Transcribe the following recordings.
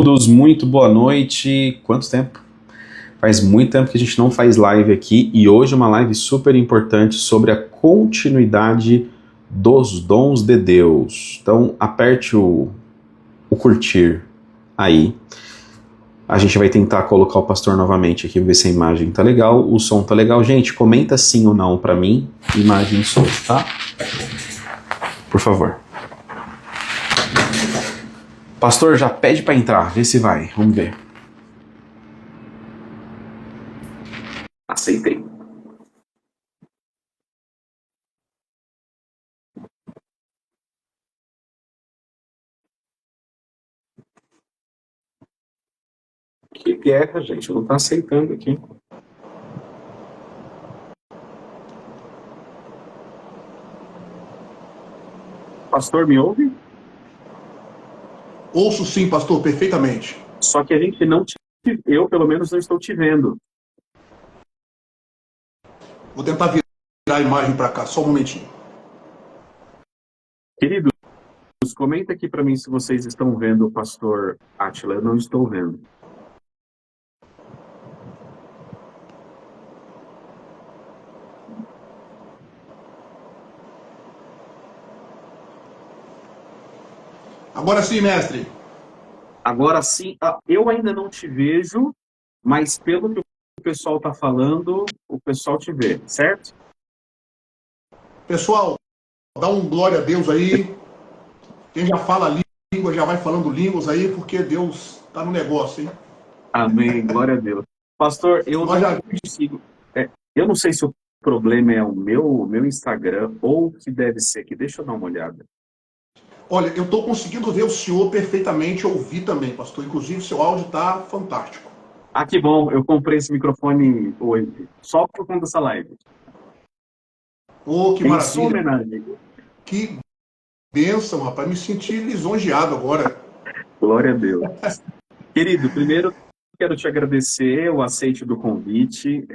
Todos, muito boa noite. Quanto tempo? Faz muito tempo que a gente não faz live aqui e hoje uma live super importante sobre a continuidade dos dons de Deus. Então aperte o curtir aí. A gente vai tentar colocar o pastor novamente aqui, ver se a imagem tá legal, o som tá legal. Gente, comenta sim ou não pra mim, imagem e som, tá? Por favor. Pastor, já pede pra entrar, vê se vai, vamos ver. Aceitei. Que guerra, gente, não tá aceitando aqui. Pastor, me ouve? Ouço sim, pastor, perfeitamente. Só que a gente não te... Eu, pelo menos, não estou te vendo. Vou tentar virar a imagem para cá, só um momentinho. Queridos, comenta aqui para mim se vocês estão vendo o pastor Átila. Eu não estou vendo. Agora sim, mestre. Agora sim, eu ainda não te vejo, mas pelo que o pessoal está falando, o pessoal te vê, certo? Pessoal, dá um glória a Deus aí. Quem já fala língua, já vai falando línguas aí, porque Deus está no negócio, hein? Amém, glória a Deus. Pastor, eu Nós não já... consigo... eu não sei se o problema é o meu Instagram ou o que deve ser aqui. Deixa eu dar uma olhada. Olha, eu estou conseguindo ver o senhor perfeitamente, ouvir também, pastor. Inclusive, seu áudio está fantástico. Ah, que bom, eu comprei esse microfone hoje, só por conta dessa live. Oh, que Em sua maravilha. homenagem. Que bênção, rapaz. Me senti lisonjeado agora. Glória a Deus. Querido, primeiro quero te agradecer o aceite do convite.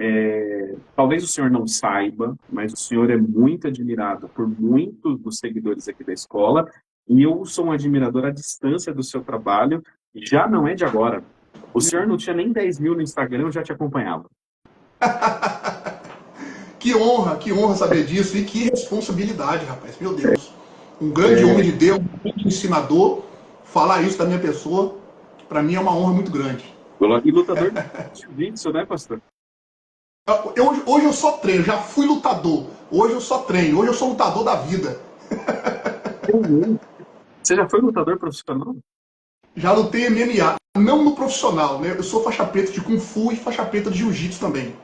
Talvez o senhor não saiba, mas o senhor é muito admirado por muitos dos seguidores aqui da escola, e eu sou um admirador à distância do seu trabalho, e já não é de agora. O senhor não tinha nem 10 mil no Instagram, eu já te acompanhava. Que honra saber disso e que responsabilidade, rapaz. Meu Deus. Um grande homem de Deus, um grande ensinador, falar isso da minha pessoa, para mim é uma honra muito grande. E lutador de jiu-jitsu, né, pastor? Hoje eu só treino, já fui lutador. Hoje eu só treino, hoje eu sou lutador da vida. Você já foi lutador profissional? Já lutei MMA, não no profissional, né? Eu sou faixa preta de Kung Fu e faixa preta de Jiu-Jitsu também.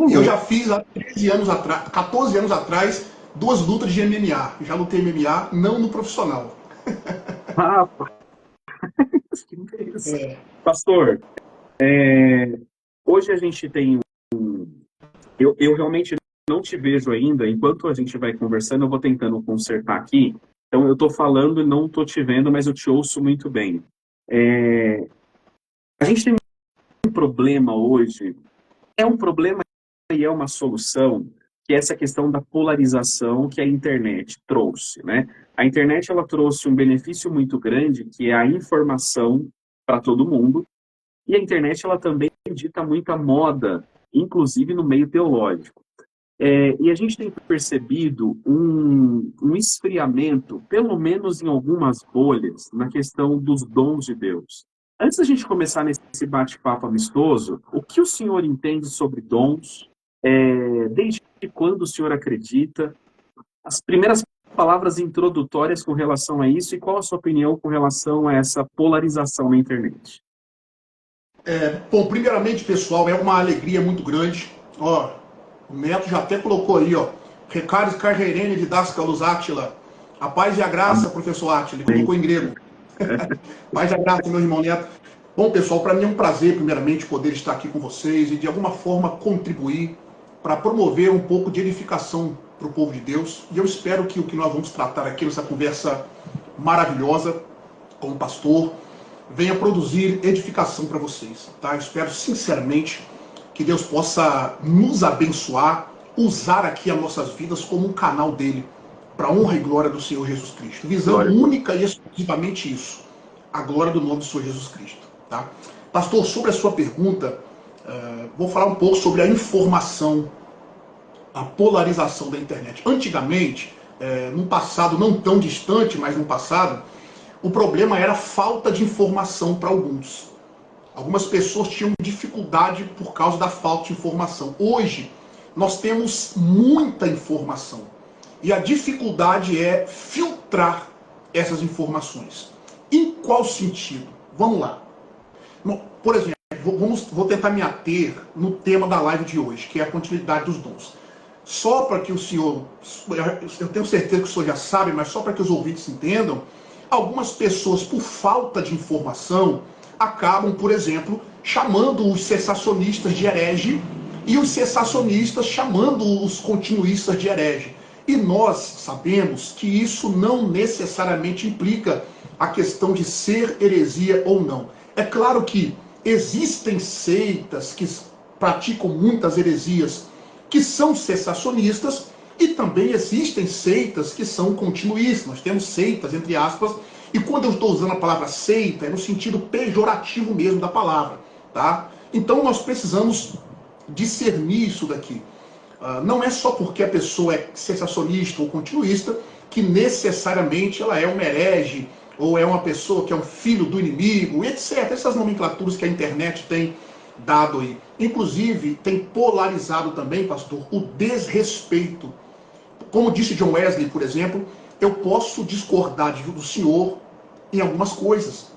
E eu já fiz há 13 anos atrás, 14 anos atrás, 2 lutas de MMA. Já lutei MMA, não no profissional. Ah, que interessante. Pastor, hoje a gente tem eu realmente não te vejo ainda. Enquanto a gente vai conversando, eu vou tentando consertar aqui. Então, eu estou falando e não estou te vendo, mas eu te ouço muito bem. A gente tem um problema hoje, é um problema e é uma solução, que é essa questão da polarização que a internet trouxe, né? A internet, ela trouxe um benefício muito grande, que é a informação para todo mundo, e a internet, ela também dita muita moda, inclusive no meio teológico. E a gente tem percebido um esfriamento, pelo menos em algumas bolhas, na questão dos dons de Deus. Antes da gente começar nesse bate-papo amistoso, o que o senhor entende sobre dons? Desde quando o senhor acredita? As primeiras palavras introdutórias com relação a isso, e qual a sua opinião com relação a essa polarização na internet? Bom, primeiramente, pessoal, é uma alegria muito grande. Ó, o Neto já até colocou aí, ó. Recares Carreirene de Dascalos Átila. A paz e a graça, professor Átila. Ele colocou em grego. Paz e a graça, meu irmão Neto. Bom, pessoal, para mim é um prazer, primeiramente, poder estar aqui com vocês e, de alguma forma, contribuir para promover um pouco de edificação para o povo de Deus. E eu espero que o que nós vamos tratar aqui nessa conversa maravilhosa com o pastor venha produzir edificação para vocês. Tá? Eu espero sinceramente que Deus possa nos abençoar, usar aqui as nossas vidas como um canal dele, para a honra e glória do Senhor Jesus Cristo. Visando única e exclusivamente isso, a glória do nome do Senhor Jesus Cristo. Tá? Pastor, sobre a sua pergunta, vou falar um pouco sobre a informação, a polarização da internet. Antigamente, num passado não tão distante, mas no passado, o problema era a falta de informação para alguns. Algumas pessoas tinham dificuldade por causa da falta de informação. Hoje, nós temos muita informação. E a dificuldade é filtrar essas informações. Em qual sentido? Vamos lá. Por exemplo, vou tentar me ater no tema da live de hoje, que é a continuidade dos dons. Só para que o senhor, eu tenho certeza que o senhor já sabe, mas só para que os ouvintes entendam, algumas pessoas, por falta de informação, acabam, por exemplo, chamando os cessacionistas de herege e os cessacionistas chamando os continuistas de herege. E nós sabemos que isso não necessariamente implica a questão de ser heresia ou não. É claro que existem seitas que praticam muitas heresias que são cessacionistas e também existem seitas que são continuistas. Nós temos seitas, entre aspas, e quando eu estou usando a palavra seita, é no sentido pejorativo mesmo da palavra. Tá? Então nós precisamos discernir isso daqui. Não é só porque a pessoa é cessacionista ou continuista que necessariamente ela é uma herege, ou é uma pessoa que é um filho do inimigo, etc. Essas nomenclaturas que a internet tem dado aí. Inclusive, tem polarizado também, pastor, o desrespeito. Como disse John Wesley, por exemplo, eu posso discordar do senhor em algumas coisas,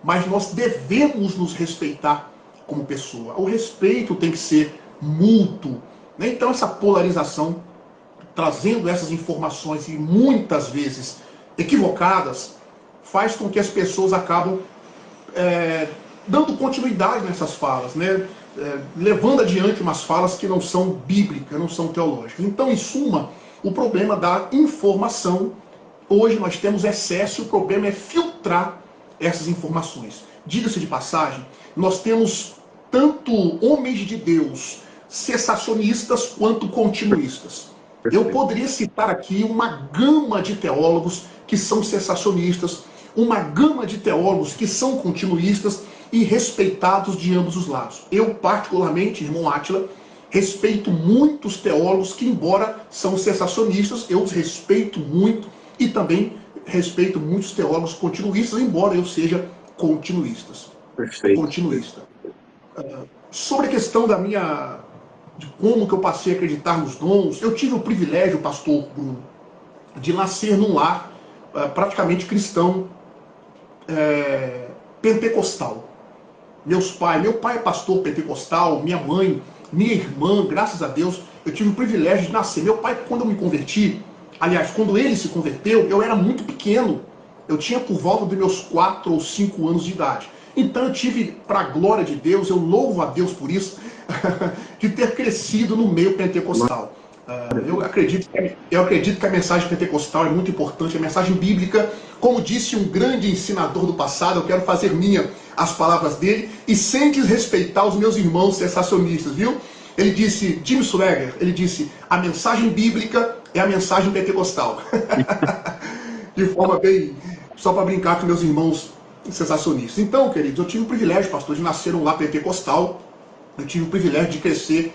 mas nós devemos nos respeitar como pessoa. O respeito tem que ser mútuo. Né? Então, essa polarização, trazendo essas informações e muitas vezes equivocadas, faz com que as pessoas acabam dando continuidade nessas falas, né? Levando adiante umas falas que não são bíblicas, não são teológicas. Então, em suma, o problema da informação, hoje nós temos excesso, e o problema é filtrar essas informações. Diga-se de passagem, nós temos tanto homens de Deus cessacionistas quanto continuistas. Eu poderia citar aqui uma gama de teólogos que são cessacionistas, uma gama de teólogos que são continuistas e respeitados de ambos os lados. Eu, particularmente, irmão Átila, respeito muitos teólogos que, embora são cessacionistas, eu os respeito muito e também respeito muitos teólogos continuistas, embora eu seja continuista. Sobre a questão de como que eu passei a acreditar nos dons, eu tive o privilégio, pastor Bruno, de nascer num lar praticamente cristão, pentecostal. Meu pai é pastor pentecostal, minha mãe, minha irmã, graças a Deus, eu tive o privilégio de nascer. Meu pai, quando eu me converti, aliás, quando ele se converteu, eu era muito pequeno. Eu tinha por volta dos meus 4 ou 5 anos de idade. Então eu tive, para a glória de Deus, eu louvo a Deus por isso, de ter crescido no meio pentecostal. Eu acredito que a mensagem pentecostal é muito importante, a mensagem bíblica. Como disse um grande ensinador do passado, eu quero fazer minha as palavras dele, e sem desrespeitar os meus irmãos cessacionistas, viu? Ele disse, Jim Swagger, ele disse, a mensagem bíblica é a mensagem pentecostal. De forma bem, só para brincar com meus irmãos sensacionistas. Então, queridos, eu tive o privilégio, pastor, de nascer num lar pentecostal. Eu tive o privilégio de crescer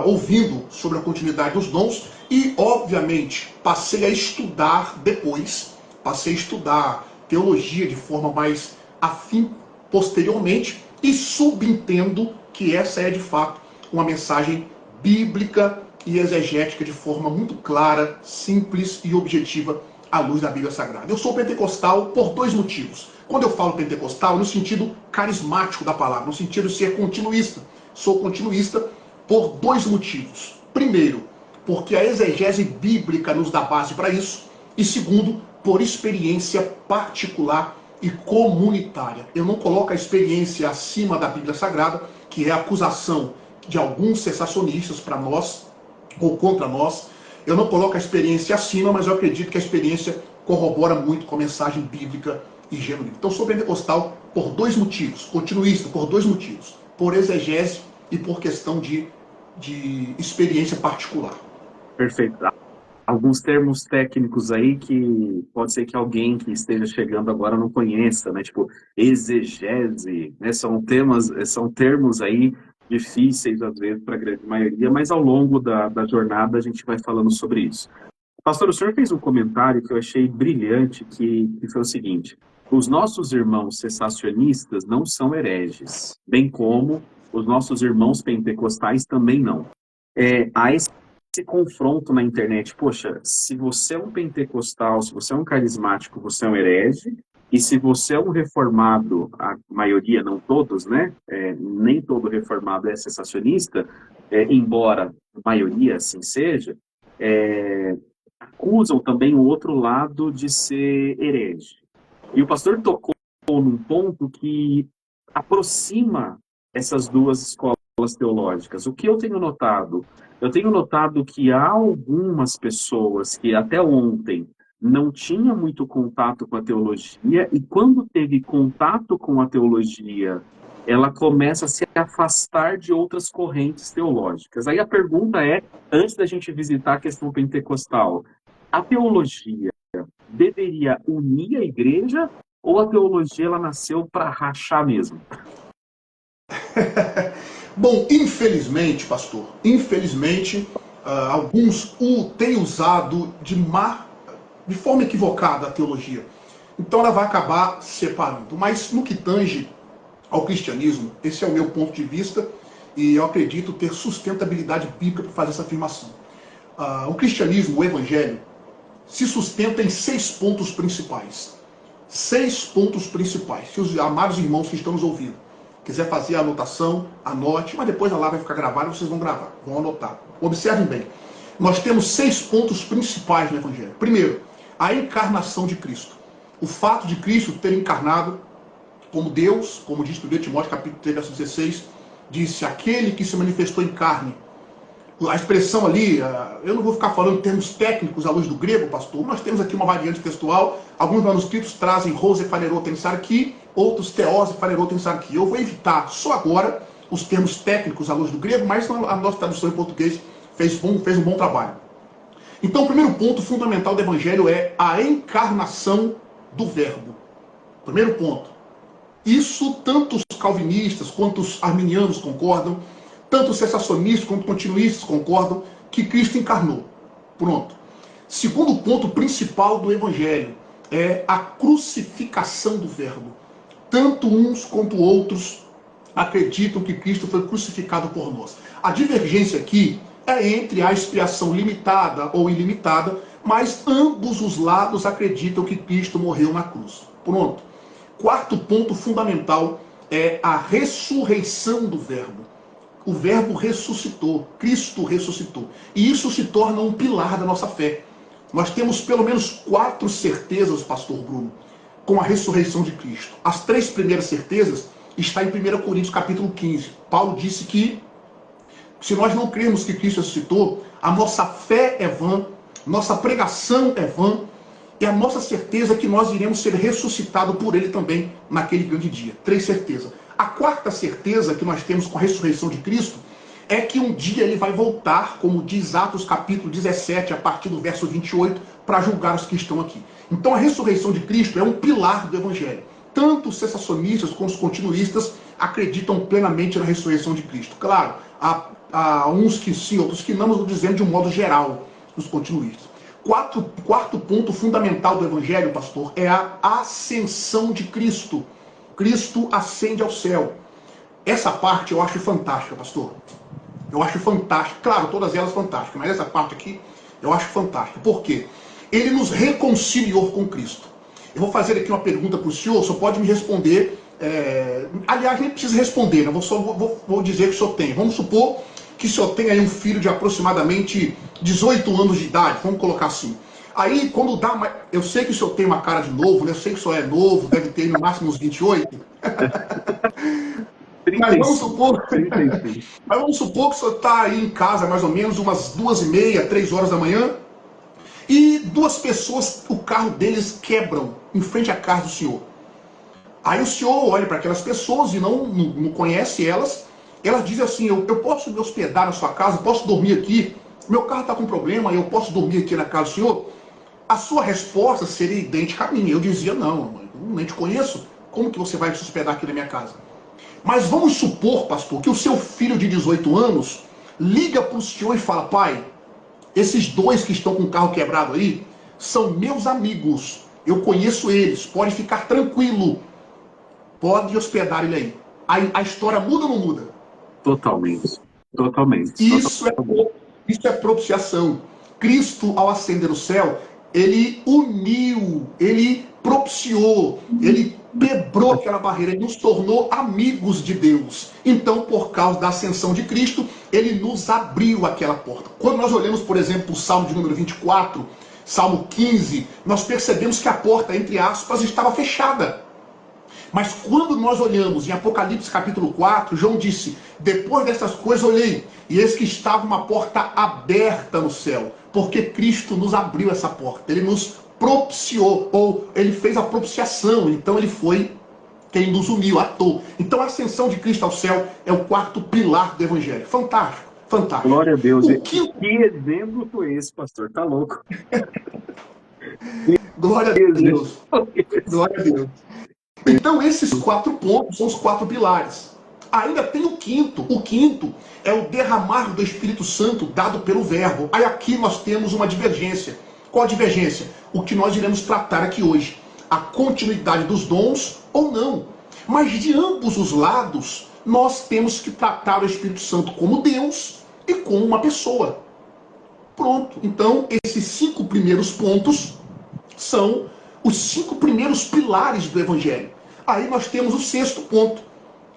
ouvindo sobre a continuidade dos dons e, obviamente, passei a estudar depois, passei a estudar teologia de forma mais afim posteriormente e subentendo que essa é, de fato, uma mensagem bíblica e exegética de forma muito clara, simples e objetiva à luz da Bíblia Sagrada. Eu sou pentecostal por 2 motivos. Quando eu falo pentecostal, no sentido carismático da palavra, no sentido de ser continuista. Sou continuista por 2 motivos. Primeiro, porque a exegese bíblica nos dá base para isso. E segundo, por experiência particular e comunitária. Eu não coloco a experiência acima da Bíblia Sagrada, que é a acusação de alguns cessacionistas para nós, ou contra nós. Eu não coloco a experiência acima, mas eu acredito que a experiência corrobora muito com a mensagem bíblica e genuína. Então sou pentecostal por 2 motivos, continuista por 2 motivos. Por exegese e por questão de experiência particular. Perfeito. alguns termos técnicos aí que pode ser que alguém que esteja chegando agora não conheça, né? Tipo, exegese, né? São termos aí difíceis, às vezes, para a grande maioria, mas ao longo da jornada a gente vai falando sobre isso. Pastor, o senhor fez um comentário que eu achei brilhante, que foi o seguinte: os nossos irmãos cessacionistas não são hereges, bem como os nossos irmãos pentecostais também não. Há esse confronto na internet. Poxa, se você é um pentecostal, se você é um carismático, você é um herege, e se você é um reformado, a maioria, não todos, né? Nem todo reformado é cessacionista, embora a maioria assim seja, acusam também o outro lado de ser herege. E o pastor tocou num ponto que aproxima essas duas escolas teológicas. O que eu tenho notado? Eu tenho notado que há algumas pessoas que até ontem não tinham muito contato com a teologia e quando teve contato com a teologia, ela começa a se afastar de outras correntes teológicas. Aí a pergunta é, antes da gente visitar a questão pentecostal, a teologia deveria unir a igreja ou a teologia ela nasceu para rachar mesmo? Bom, infelizmente, pastor, infelizmente, alguns o têm usado de forma equivocada a teologia. Então ela vai acabar separando. Mas no que tange ao cristianismo, esse é o meu ponto de vista e eu acredito ter sustentabilidade bíblica para fazer essa afirmação. O cristianismo, o evangelho, se sustenta em 6 pontos principais. 6 pontos principais. Se os amados irmãos que estão nos ouvindo quiser fazer a anotação, anote, mas depois a lá vai ficar gravada e vocês vão gravar, vão anotar. Observem bem. Nós temos 6 pontos principais no Evangelho. Primeiro, a encarnação de Cristo. O fato de Cristo ter encarnado como Deus, como diz 1 Timóteo capítulo 3, verso 16, disse, aquele que se manifestou em carne. A expressão ali, eu não vou ficar falando em termos técnicos à luz do grego, pastor. Nós temos aqui uma variante textual. Alguns manuscritos trazem rose falerou tensarqui, outros teose falerou tensarqui. Eu vou evitar só agora os termos técnicos à luz do grego, mas a nossa tradução em português fez um bom trabalho. Então, o primeiro ponto fundamental do Evangelho é a encarnação do Verbo. Primeiro ponto. Isso tanto os calvinistas quanto os arminianos concordam, tanto os cessacionistas quanto os continuistas concordam que Cristo encarnou. Pronto. Segundo ponto principal do Evangelho é a crucificação do Verbo. Tanto uns quanto outros acreditam que Cristo foi crucificado por nós. A divergência aqui é entre a expiação limitada ou ilimitada, mas ambos os lados acreditam que Cristo morreu na cruz. Pronto. Quarto ponto fundamental é a ressurreição do Verbo. O Verbo ressuscitou, Cristo ressuscitou. E isso se torna um pilar da nossa fé. Nós temos pelo menos 4 certezas, pastor Bruno, com a ressurreição de Cristo. As 3 primeiras certezas estão em 1 Coríntios capítulo 15. Paulo disse que se nós não crermos que Cristo ressuscitou, a nossa fé é vã, nossa pregação é vã, e a nossa certeza é que nós iremos ser ressuscitados por Ele também naquele grande dia. 3 certezas. A quarta certeza que nós temos com a ressurreição de Cristo é que um dia Ele vai voltar, como diz Atos capítulo 17, a partir do verso 28, para julgar os que estão aqui. Então a ressurreição de Cristo é um pilar do Evangelho. Tanto os cessacionistas como os continuistas acreditam plenamente na ressurreição de Cristo. Claro, há uns que sim, outros que não, mas estou dizendo de um modo geral, os continuistas. Quarto ponto fundamental do Evangelho, pastor, é a ascensão de Cristo. Cristo ascende ao céu. Essa parte eu acho fantástica, pastor. Eu acho fantástica. Claro, todas elas fantásticas, mas essa parte aqui eu acho fantástica. Por quê? Ele nos reconciliou com Cristo. Eu vou fazer aqui uma pergunta para o senhor, só pode me responder. Aliás, nem precisa responder, né? Vou dizer que o senhor tem. Vamos supor que o senhor tem aí um filho de aproximadamente 18 anos de idade, vamos colocar assim. Aí, quando dá... Eu sei que o senhor tem uma cara de novo, né? Eu sei que o senhor é novo, deve ter no máximo uns 28. Mas vamos supor... Mas vamos supor que o senhor está aí em casa, mais ou menos, umas 2h30, 3 horas da manhã, e 2 pessoas, o carro deles quebram em frente à casa do senhor. Aí o senhor olha para aquelas pessoas e não conhece elas. Elas dizem assim, eu posso me hospedar na sua casa, posso dormir aqui? meu carro está com problema, eu posso dormir aqui na casa do senhor? A sua resposta seria idêntica à minha. Eu dizia, não, eu nem te conheço, como que você vai se hospedar aqui na minha casa? Mas vamos supor, pastor, que o seu filho de 18 anos liga para o senhor e fala, pai, esses dois que estão com o carro quebrado aí são meus amigos, eu conheço eles, pode ficar tranquilo, pode hospedar ele aí. A história muda ou não muda? Totalmente. Totalmente. Isso é propiciação. Cristo, ao ascender o céu, ele uniu, ele propiciou, ele quebrou aquela barreira, ele nos tornou amigos de Deus. Então, por causa da ascensão de Cristo, ele nos abriu aquela porta. Quando nós olhamos, por exemplo, o Salmo de número 24, Salmo 15, nós percebemos que a porta, entre aspas, estava fechada. Mas quando nós olhamos em Apocalipse capítulo 4, João disse, depois dessas coisas olhei, e eis que estava uma porta aberta no céu, porque Cristo nos abriu essa porta, ele nos propiciou, ou ele fez a propiciação, então ele foi quem nos uniu, atou. Então a ascensão de Cristo ao céu é o quarto pilar do Evangelho. Fantástico, fantástico. Glória a Deus. Que exemplo foi esse, pastor? Tá louco? Glória a Deus. Glória a Deus. Então esses 4 pontos são os 4 pilares. Ainda tem o quinto. O quinto é o derramar do Espírito Santo dado pelo Verbo. Aí aqui nós temos uma divergência. Qual a divergência? O que nós iremos tratar aqui hoje. A continuidade dos dons ou não. Mas de ambos os lados, nós temos que tratar o Espírito Santo como Deus e como uma pessoa. Pronto. Então, esses 5 primeiros pontos são os 5 primeiros pilares do Evangelho. Aí nós temos o 6º ponto,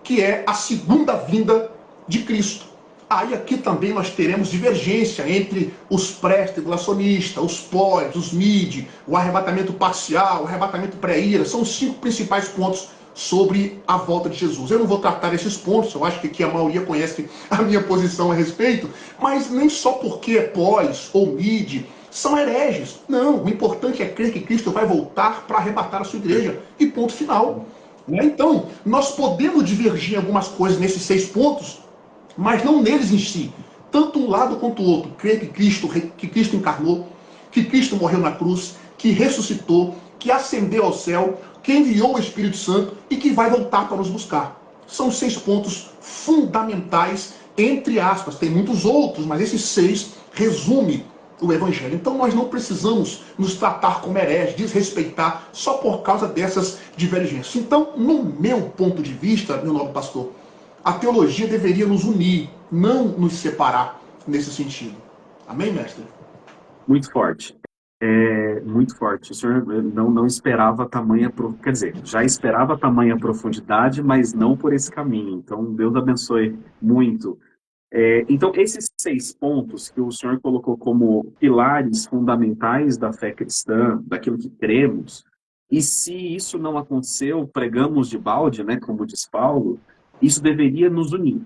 que é a segunda vinda de Cristo. Aí aqui também nós teremos divergência entre os pré-tribulacionistas, os pós, os mid, o arrebatamento parcial, o arrebatamento pré-ira. São os 5 principais pontos sobre a volta de Jesus. Eu não vou tratar esses pontos, eu acho que aqui a maioria conhece a minha posição a respeito, mas nem só porque é pós ou mid, são hereges. Não, o importante é crer que Cristo vai voltar para arrebatar a sua igreja. E ponto final. Então, nós podemos divergir em algumas coisas nesses 6 pontos, mas não neles em si. Tanto um lado quanto o outro. Crer que Cristo encarnou, que Cristo morreu na cruz, que ressuscitou, que ascendeu ao céu, que enviou o Espírito Santo e que vai voltar para nos buscar. São 6 pontos fundamentais, entre aspas. Tem muitos outros, mas esses 6 resumem o Evangelho. Então nós não precisamos nos tratar como hereges, desrespeitar, só por causa dessas divergências. Então, no meu ponto de vista, meu nobre pastor, a teologia deveria nos unir, não nos separar nesse sentido. Amém, mestre? Muito forte. Muito forte. O senhor não esperava tamanha... Quer dizer, já esperava tamanha profundidade, mas não por esse caminho. Então, Deus abençoe muito. Então, esses 6 pontos que o senhor colocou como pilares fundamentais da fé cristã, daquilo que cremos, e se isso não aconteceu, pregamos de balde, né, como diz Paulo, isso deveria nos unir.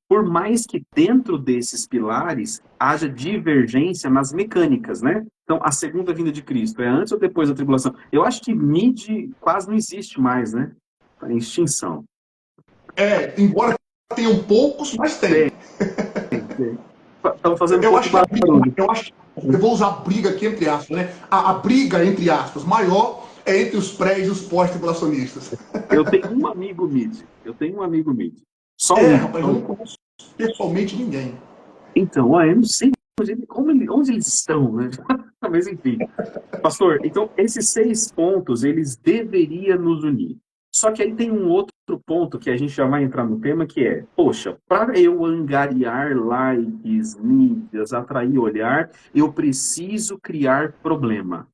Por mais que dentro desses pilares haja divergência nas mecânicas, né? Então, a segunda vinda de Cristo é antes ou depois da tribulação? Eu acho que mid quase não existe mais, né? Está em extinção. Embora tenham poucos, mas tem. Estão fazendo eu acho que eu vou usar briga aqui entre aspas, né? A briga entre aspas maior é entre os pré e os pós-tribulacionistas. Eu tenho um amigo mid. Só rapaz, eu não conheço pessoalmente ninguém. Então, eu não sei onde eles estão, né? Mas enfim. Pastor, então esses 6 pontos, eles deveriam nos unir. Só que aí tem um outro ponto que a gente já vai entrar no tema, que é, poxa, para eu angariar likes, mídias, atrair olhar, eu preciso criar problema.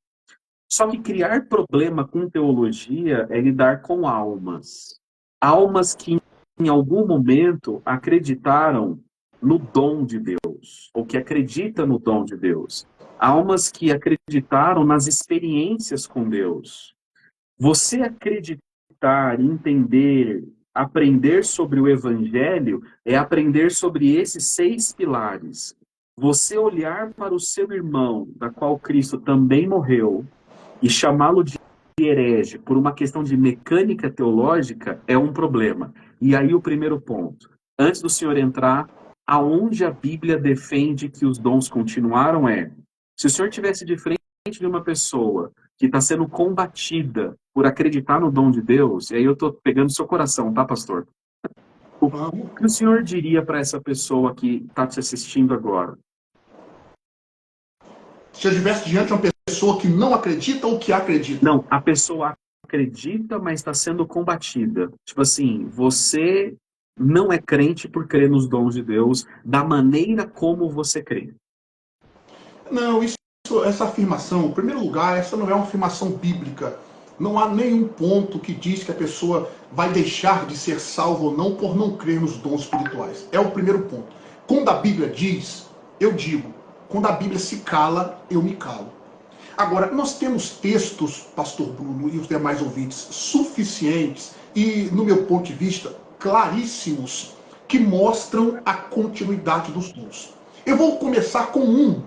Só que criar problema com teologia é lidar com almas. Almas que em algum momento acreditaram no dom de Deus, ou que acreditam no dom de Deus. Almas que acreditaram nas experiências com Deus. Você acreditar, entender, aprender sobre o Evangelho é aprender sobre esses 6 pilares. Você olhar para o seu irmão, da qual Cristo também morreu, e chamá-lo de herege por uma questão de mecânica teológica é um problema. E aí o primeiro ponto. Antes do senhor entrar, aonde a Bíblia defende que os dons continuaram se o senhor tivesse de frente de uma pessoa que está sendo combatida por acreditar no dom de Deus, e aí eu estou pegando seu coração, tá, pastor? O que o senhor diria para essa pessoa que está te assistindo agora? Se eu estivesse diante de uma pessoa que não acredita ou que acredita? Não, a pessoa acredita, mas está sendo combatida. Tipo assim, você não é crente por crer nos dons de Deus da maneira como você crê. Não, essa afirmação, em primeiro lugar, essa não é uma afirmação bíblica. Não há nenhum ponto que diz que a pessoa vai deixar de ser salva ou não por não crer nos dons espirituais. É o primeiro ponto. Quando a Bíblia diz, eu digo. Quando a Bíblia se cala, eu me calo. Agora, nós temos textos, pastor Bruno e os demais ouvintes, suficientes e, no meu ponto de vista, claríssimos, que mostram a continuidade dos dons. Eu vou começar com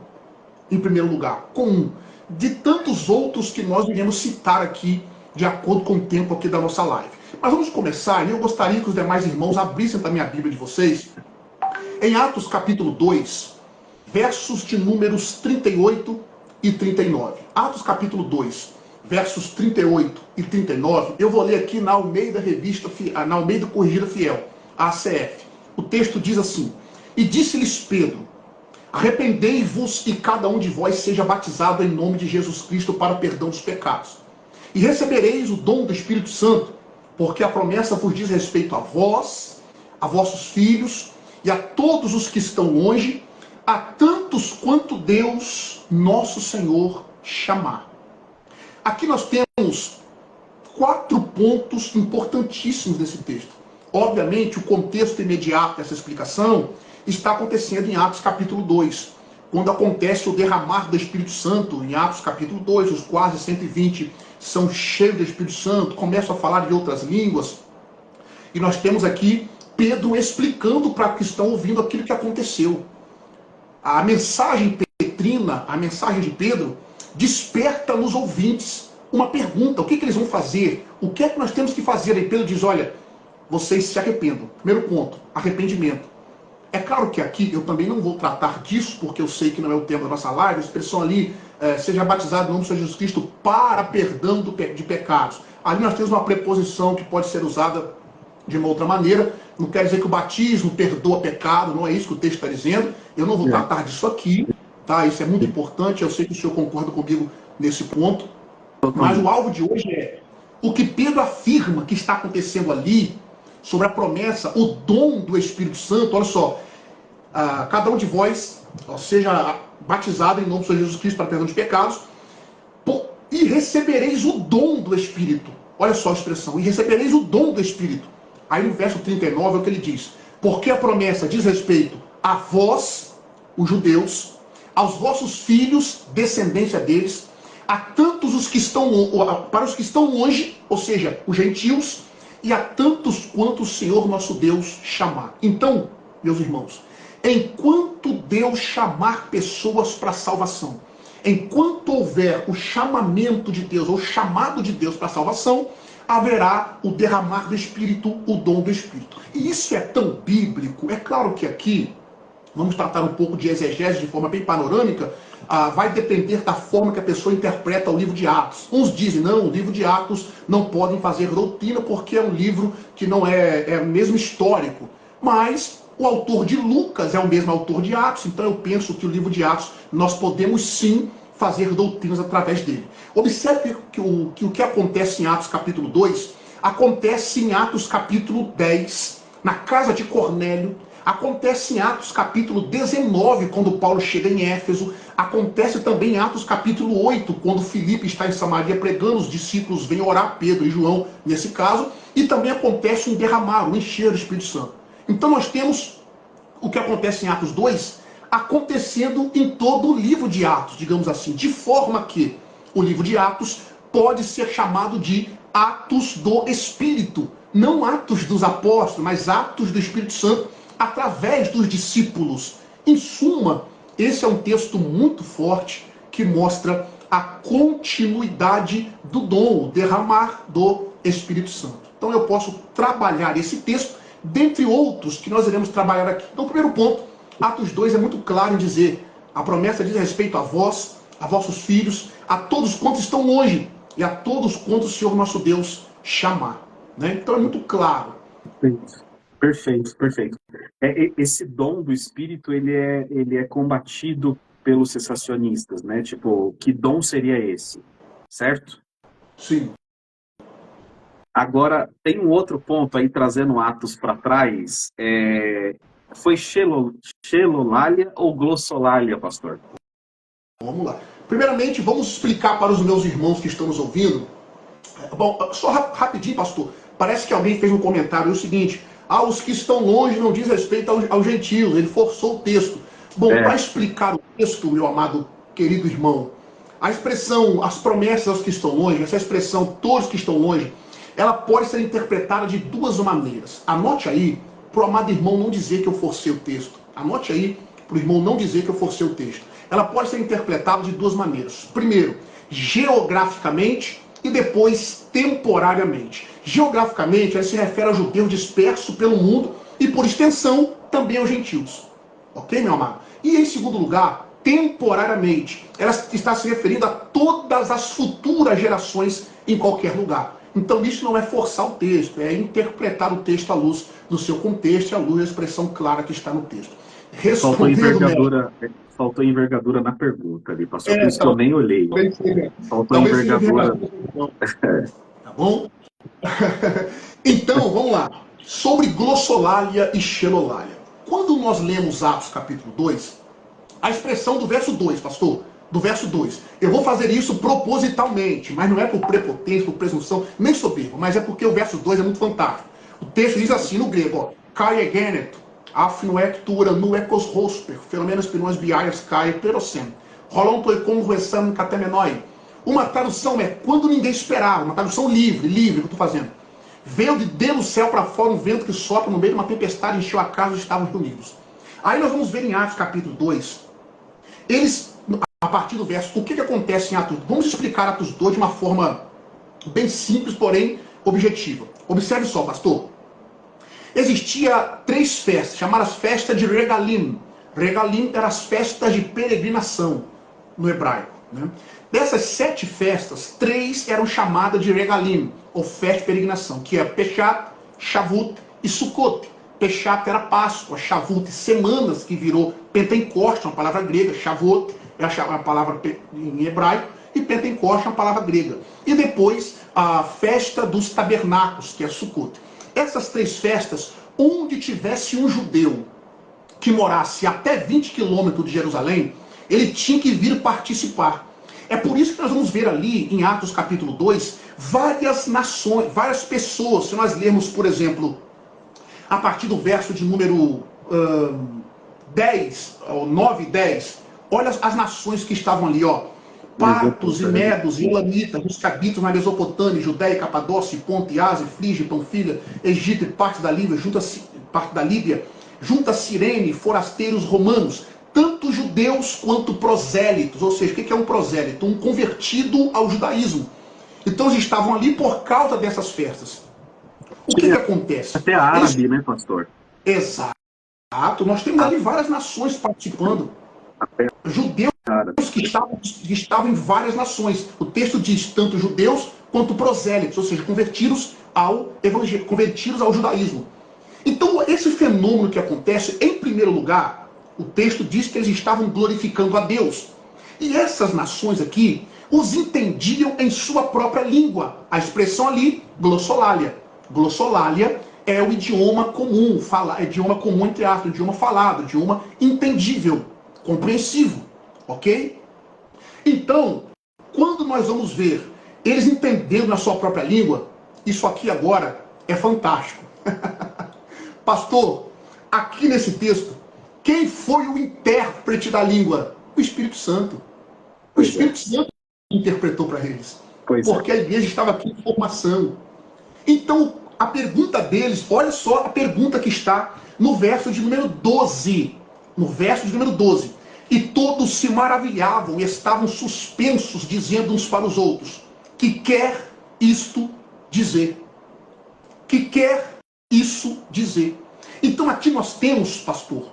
em primeiro lugar, com de tantos outros que nós iremos citar aqui, de acordo com o tempo aqui da nossa live. Mas vamos começar, e eu gostaria que os demais irmãos abrissem também a Bíblia de vocês, em Atos capítulo 2, versos de números 38 e 39. Atos capítulo 2, versos 38 e 39, eu vou ler aqui na Almeida na Almeida Corrigida Fiel, a ACF. O texto diz assim: E disse-lhes Pedro: Arrependei-vos e cada um de vós seja batizado em nome de Jesus Cristo para o perdão dos pecados. E recebereis o dom do Espírito Santo, porque a promessa vos diz respeito a vós, a vossos filhos e a todos os que estão longe, a tantos quanto Deus, nosso Senhor, chamar. Aqui nós temos 4 pontos importantíssimos nesse texto. Obviamente, o contexto imediato dessa explicação está acontecendo em Atos capítulo 2, quando acontece o derramar do Espírito Santo. Em Atos capítulo 2, os quase 120 são cheios do Espírito Santo, começam a falar de outras línguas. E nós temos aqui Pedro explicando para os que estão ouvindo aquilo que aconteceu. A mensagem petrina, a mensagem de Pedro, desperta nos ouvintes uma pergunta: o que eles vão fazer? O que é que nós temos que fazer? E Pedro diz: olha, vocês se arrependam. Primeiro ponto, arrependimento. É claro que aqui eu também não vou tratar disso, porque eu sei que não é o tema da nossa live. A expressão ali, seja batizado em nome do Senhor Jesus Cristo para perdão de pecados. Ali nós temos uma preposição que pode ser usada de uma outra maneira. Não quer dizer que o batismo perdoa pecado, não é isso que o texto está dizendo. Eu não vou tratar disso aqui, tá? Isso é muito importante, eu sei que o senhor concorda comigo nesse ponto. Mas o alvo de hoje é o que Pedro afirma que está acontecendo ali, sobre a promessa, o dom do Espírito Santo. Olha só, cada um de vós seja batizado em nome do Senhor Jesus Cristo para perdão de pecados, e recebereis o dom do Espírito. Olha só a expressão: e recebereis o dom do Espírito. Aí no verso 39 é o que ele diz: porque a promessa diz respeito a vós, os judeus, aos vossos filhos, descendência deles, a tantos os que estão, para os que estão longe, ou seja, os gentios, e a tantos quanto o Senhor nosso Deus chamar. Então, meus irmãos, enquanto Deus chamar pessoas para a salvação, enquanto houver o chamamento de Deus, ou chamado de Deus para a salvação, haverá o derramar do Espírito, o dom do Espírito. E isso é tão bíblico. É claro que aqui vamos tratar um pouco de exegese de forma bem panorâmica. Vai depender da forma que a pessoa interpreta o livro de Atos. Uns dizem: não, o livro de Atos não podem fazer doutrina porque é um livro que não é mesmo histórico. Mas o autor de Lucas é o mesmo autor de Atos, então eu penso que o livro de Atos nós podemos sim fazer doutrinas através dele. Observe que o que acontece em Atos capítulo 2, acontece em Atos capítulo 10, na casa de Cornélio, acontece em Atos capítulo 19, quando Paulo chega em Éfeso, acontece também em Atos capítulo 8, quando Filipe está em Samaria pregando, os discípulos vêm orar, Pedro e João, nesse caso, e também acontece um derramar, um encher do Espírito Santo. Então nós temos o que acontece em Atos 2, acontecendo em todo o livro de Atos, digamos assim, de forma que o livro de Atos pode ser chamado de Atos do Espírito, não Atos dos Apóstolos, mas Atos do Espírito Santo, através dos discípulos. Em suma, esse é um texto muito forte que mostra a continuidade do dom, o derramar do Espírito Santo. Então eu posso trabalhar esse texto, dentre outros que nós iremos trabalhar aqui. Então, o primeiro ponto, Atos 2 é muito claro em dizer, a promessa diz respeito a vós, a vossos filhos, a todos quantos estão longe, e a todos quantos o Senhor nosso Deus chamar. Né? Então é muito claro. Perfeito, perfeito. Esse dom do Espírito, ele é combatido pelos cessacionistas, né? Tipo, que dom seria esse? Certo? Sim. Agora, tem um outro ponto aí, trazendo Atos para trás. Foi xelolalia ou glossolalia, pastor? Vamos lá. Primeiramente, vamos explicar para os meus irmãos que estão nos ouvindo. Bom, só rapidinho, pastor. Parece que alguém fez um comentário, é o seguinte: os que estão longe não diz respeito aos gentios, ele forçou o texto. Bom, para explicar o texto, meu amado querido irmão, a expressão, as promessas aos que estão longe, essa expressão, todos que estão longe, ela pode ser interpretada de duas maneiras. Anote aí, para o amado irmão não dizer que eu forcei o texto. Anote aí, para o irmão não dizer que eu forcei o texto. Ela pode ser interpretada de duas maneiras. Primeiro, geograficamente, e depois temporariamente. Geograficamente, ela se refere ao judeu disperso pelo mundo e, por extensão, também aos gentios. Ok, meu amado? E, em segundo lugar, temporariamente, ela está se referindo a todas as futuras gerações em qualquer lugar. Então, isso não é forçar o texto, é interpretar o texto à luz do seu contexto e à luz da expressão clara que está no texto. Faltou envergadura na pergunta ali, pastor. Por isso que eu nem olhei. Faltou Talvez seja envergadura. Tá bom? Então, vamos lá. Sobre glossolalia e xelolalia. Quando nós lemos Atos capítulo 2, a expressão do verso 2, pastor, do verso 2. Eu vou fazer isso propositalmente, mas não é por prepotência, por presunção, nem soberbo, mas é porque o verso 2 é muito fantástico. O texto diz assim no grego, ó, kai egenet, afnoectura nu ecos hosper, felomenos pinos biaias kai perocem, rolon toicon ruessam catemenoi. Uma tradução é quando ninguém esperava, uma tradução livre que eu estou fazendo. Veio de dentro do céu para fora um vento que sopra no meio de uma tempestade, encheu a casa e estavam reunidos. Aí nós vamos ver em Atos capítulo 2, eles, a partir do verso, o que acontece em Atos? Vamos explicar Atos 2 de uma forma bem simples, porém objetiva. Observe só, pastor. Existia 3 festas, chamadas festas de Regalim. Regalim eram as festas de peregrinação no hebraico. Né? Dessas 7 festas, 3 eram chamadas de Regalim, ou festa de peregrinação, que é Peshat, Shavuot e Sukkot. Peshat era Páscoa, Shavuot, semanas, que virou Pentecoste, uma palavra grega, Shavuot é a palavra em hebraico, e Pentecoste é uma palavra grega. E depois a festa dos tabernáculos, que é Sukkot. Essas 3 festas, onde tivesse um judeu que morasse até 20 quilômetros de Jerusalém, ele tinha que vir participar. É por isso que nós vamos ver ali, em Atos capítulo 2, várias nações, várias pessoas. Se nós lermos, por exemplo, a partir do verso de número 10, ou 9 e 10, olha as nações que estavam ali, ó. Partos e Medos, e Elamitas, os que habitam na Mesopotâmia, Judéia, Capadócia, Ponto, Ásia, Frígia, Panfilha, Egito e parte da Líbia, junto a Cirene, forasteiros romanos, tanto judeus quanto prosélitos. Ou seja, o que é um prosélito? Um convertido ao judaísmo. Então eles estavam ali por causa dessas festas. O que acontece? Até árabe, né, pastor? Exato. Nós temos ali várias nações participando. Judeus que estavam em várias nações. O texto diz tanto judeus quanto prosélitos, ou seja, convertidos ao evangelho, convertidos ao judaísmo. Então, esse fenômeno que acontece, em primeiro lugar, o texto diz que eles estavam glorificando a Deus. E essas nações aqui os entendiam em sua própria língua. A expressão ali, glossolalia. Glossolalia é o idioma comum, idioma comum entre aspas, idioma falado, idioma entendível, compreensível, ok? Então, quando nós vamos ver eles entendendo na sua própria língua, isso aqui agora é fantástico. Pastor, aqui nesse texto, quem foi o intérprete da língua? O Espírito Santo. O Espírito Santo interpretou para eles. Porque a igreja estava aqui em formação. Então, a pergunta deles, olha só a pergunta que está no verso de número 12. No verso de número 12. E todos se maravilhavam e estavam suspensos, dizendo uns para os outros: que quer isto dizer? Que quer isso dizer? Então aqui nós temos, pastor,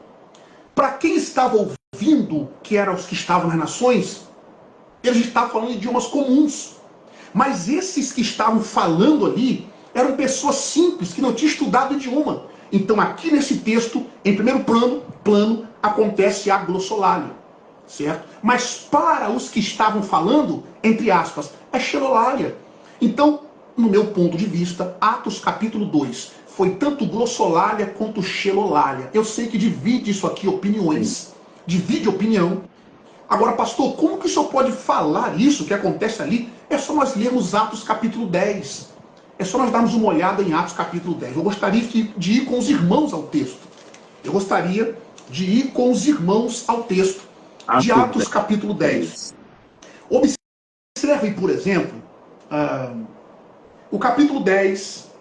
Para quem estava ouvindo, que eram os que estavam nas nações, eles estavam falando idiomas comuns. Mas esses que estavam falando ali eram pessoas simples, que não tinham estudado o idioma. Então aqui nesse texto, em primeiro plano acontece a glossolalia, certo? Mas para os que estavam falando, entre aspas, é xenolalia. Então, no meu ponto de vista, Atos capítulo 2 foi tanto glossolalia quanto xenolalia. Eu sei que divide isso aqui opiniões, divide opinião. Agora, pastor, como que o senhor pode falar isso que acontece ali? É só nós lermos Atos capítulo 10. É só nós darmos uma olhada em Atos capítulo 10. Eu gostaria de ir com os irmãos ao texto. Eu gostaria de ir com os irmãos ao texto de Atos capítulo 10. Observem, por exemplo, o capítulo 10,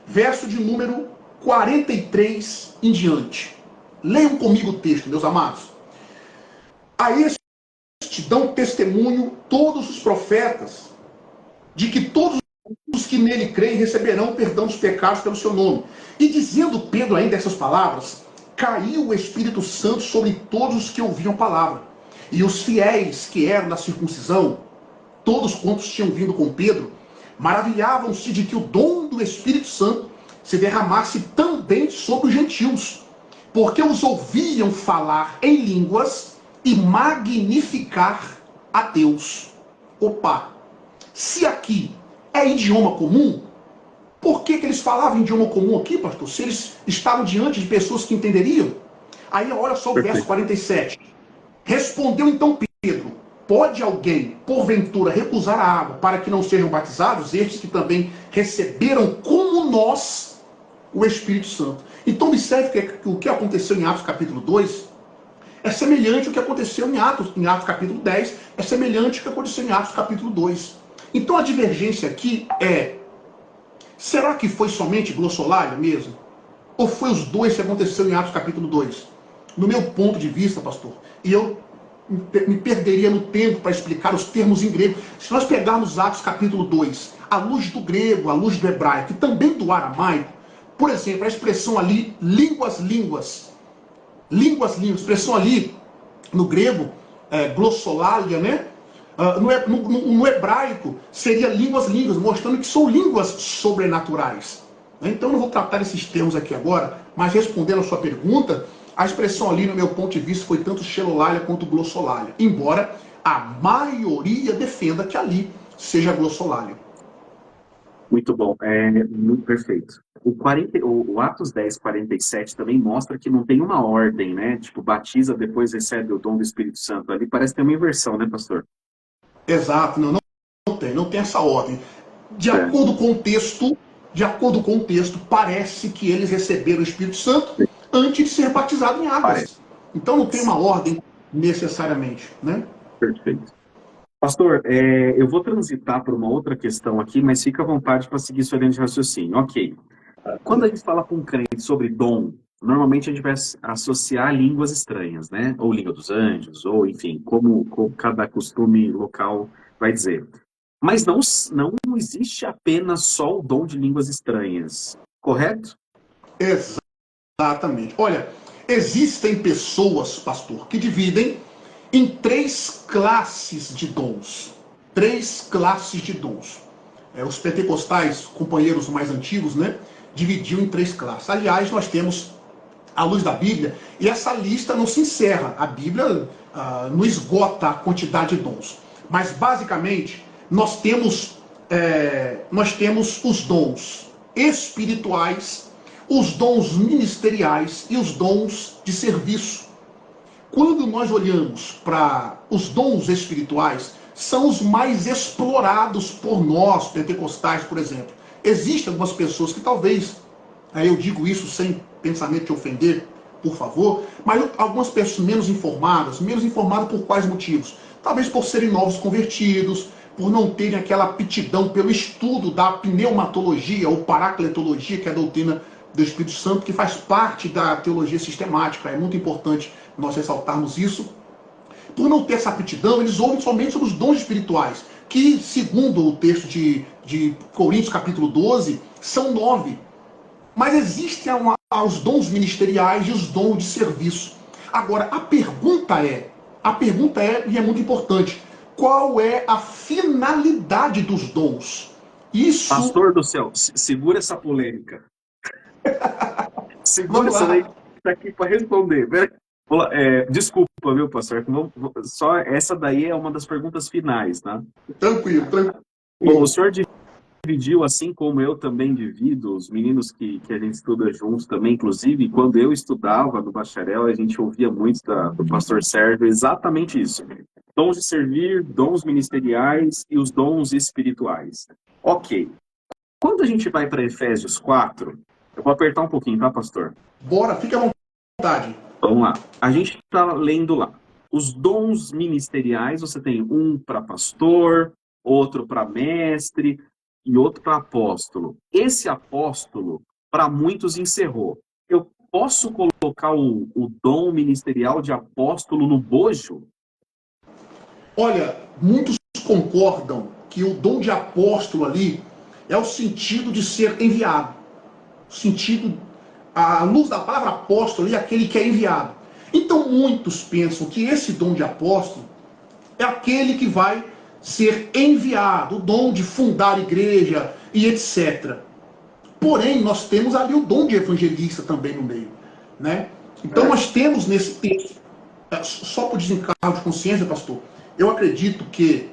verso de número 43 em diante. Leiam comigo o texto, meus amados. A este dão testemunho todos os profetas, de que todos os que nele creem receberão o perdão dos pecados pelo seu nome. E dizendo Pedro ainda essas palavras, caiu o Espírito Santo sobre todos os que ouviam a palavra. E os fiéis que eram da circuncisão, todos quantos tinham vindo com Pedro, maravilhavam-se de que o dom do Espírito Santo se derramasse também sobre os gentios, porque os ouviam falar em línguas e magnificar a Deus. Opa! Se aqui é idioma comum, por que eles falavam em idioma comum aqui, pastor? Se eles estavam diante de pessoas que entenderiam? Aí olha só o verso 47. Respondeu então Pedro, pode alguém, porventura, recusar a água para que não sejam batizados, estes que também receberam como nós o Espírito Santo? Então observe que o que aconteceu em Atos capítulo 2 é semelhante ao que aconteceu em Atos capítulo 10, é semelhante ao que aconteceu em Atos capítulo 2. Então a divergência aqui é, será que foi somente glossolalia mesmo? Ou foi os dois que aconteceu em Atos capítulo 2? No meu ponto de vista, pastor, e eu me perderia no tempo para explicar os termos em grego. Se nós pegarmos Atos capítulo 2, à luz do grego, à luz do hebraico e também do aramaico, por exemplo, a expressão ali, línguas, expressão ali no grego, glossolalia, né? No hebraico seria línguas, mostrando que são línguas sobrenaturais. Então eu não vou tratar esses termos aqui agora, mas respondendo a sua pergunta, a expressão ali, no meu ponto de vista, foi tanto xenolalia quanto glossolalia, embora a maioria defenda que ali seja glossolalia. Muito bom, muito perfeito. O Atos 10, 47 também mostra que não tem uma ordem, né? Tipo, batiza, depois recebe o dom do Espírito Santo. Ali parece ter uma inversão, né, pastor? Exato, não tem essa ordem. De acordo com o texto, parece que eles receberam o Espírito Santo antes de ser batizado em águas. Então não tem uma ordem necessariamente, né? Perfeito. Pastor, eu vou transitar para uma outra questão aqui, mas fica à vontade para seguir sua linha de raciocínio. Ok. Quando a gente fala com um crente sobre dom, normalmente a gente vai associar línguas estranhas, né? Ou língua dos anjos, ou enfim, como cada costume local vai dizer. Mas não existe apenas só o dom de línguas estranhas, correto? Exatamente. Olha, existem pessoas, pastor, que dividem em 3 classes de dons. 3 classes de dons. Os pentecostais, companheiros mais antigos, né, dividiam em 3 classes. Aliás, nós temos, à luz da Bíblia, e essa lista não se encerra. A Bíblia não esgota a quantidade de dons. Mas, basicamente, nós temos os dons espirituais, os dons ministeriais e os dons de serviço. Quando nós olhamos para os dons espirituais, são os mais explorados por nós, pentecostais, por exemplo. Existem algumas pessoas que talvez, eu digo isso sem pensamento de ofender, por favor, mas algumas pessoas menos informadas por quais motivos? Talvez por serem novos convertidos, por não terem aquela aptidão pelo estudo da pneumatologia ou paracletologia, que é a doutrina do Espírito Santo, que faz parte da teologia sistemática. É muito importante nós ressaltarmos isso. Por não ter essa aptidão, eles ouvem somente sobre os dons espirituais, que, segundo o texto de Coríntios capítulo 12, são 9. Mas existem os dons ministeriais e os dons de serviço. Agora, a pergunta é, e é muito importante, qual é a finalidade dos dons? Isso... Pastor do céu, segura essa polêmica. Segura Vamos isso daí lá. que tá aqui para responder. Desculpa, viu, pastor? Só essa daí é uma das perguntas finais, tá? Tranquilo, Bom, o tranquilo. senhor dividiu, assim como eu também divido, os meninos que a gente estuda juntos também, inclusive, quando eu estudava no bacharel, a gente ouvia muito do pastor Sérgio exatamente isso. Dons de servir, dons ministeriais e os dons espirituais. Ok. Quando a gente vai para Efésios 4, eu vou apertar um pouquinho, tá, pastor? Bora, fique à vontade. Vamos lá. A gente está lendo lá. Os dons ministeriais, você tem um para pastor, outro para mestre e outro para apóstolo. Esse apóstolo, para muitos, encerrou. Eu posso colocar o dom ministerial de apóstolo no bojo? Olha, muitos concordam que o dom de apóstolo ali é o sentido de ser enviado. O sentido, a luz da palavra apóstolo ali é aquele que é enviado. Então muitos pensam que esse dom de apóstolo é aquele que vai ser enviado, o dom de fundar igreja e etc. Porém, nós temos ali o dom de evangelista também no meio, né? Então nós temos nesse texto, só por desencargo de consciência, pastor, eu acredito que,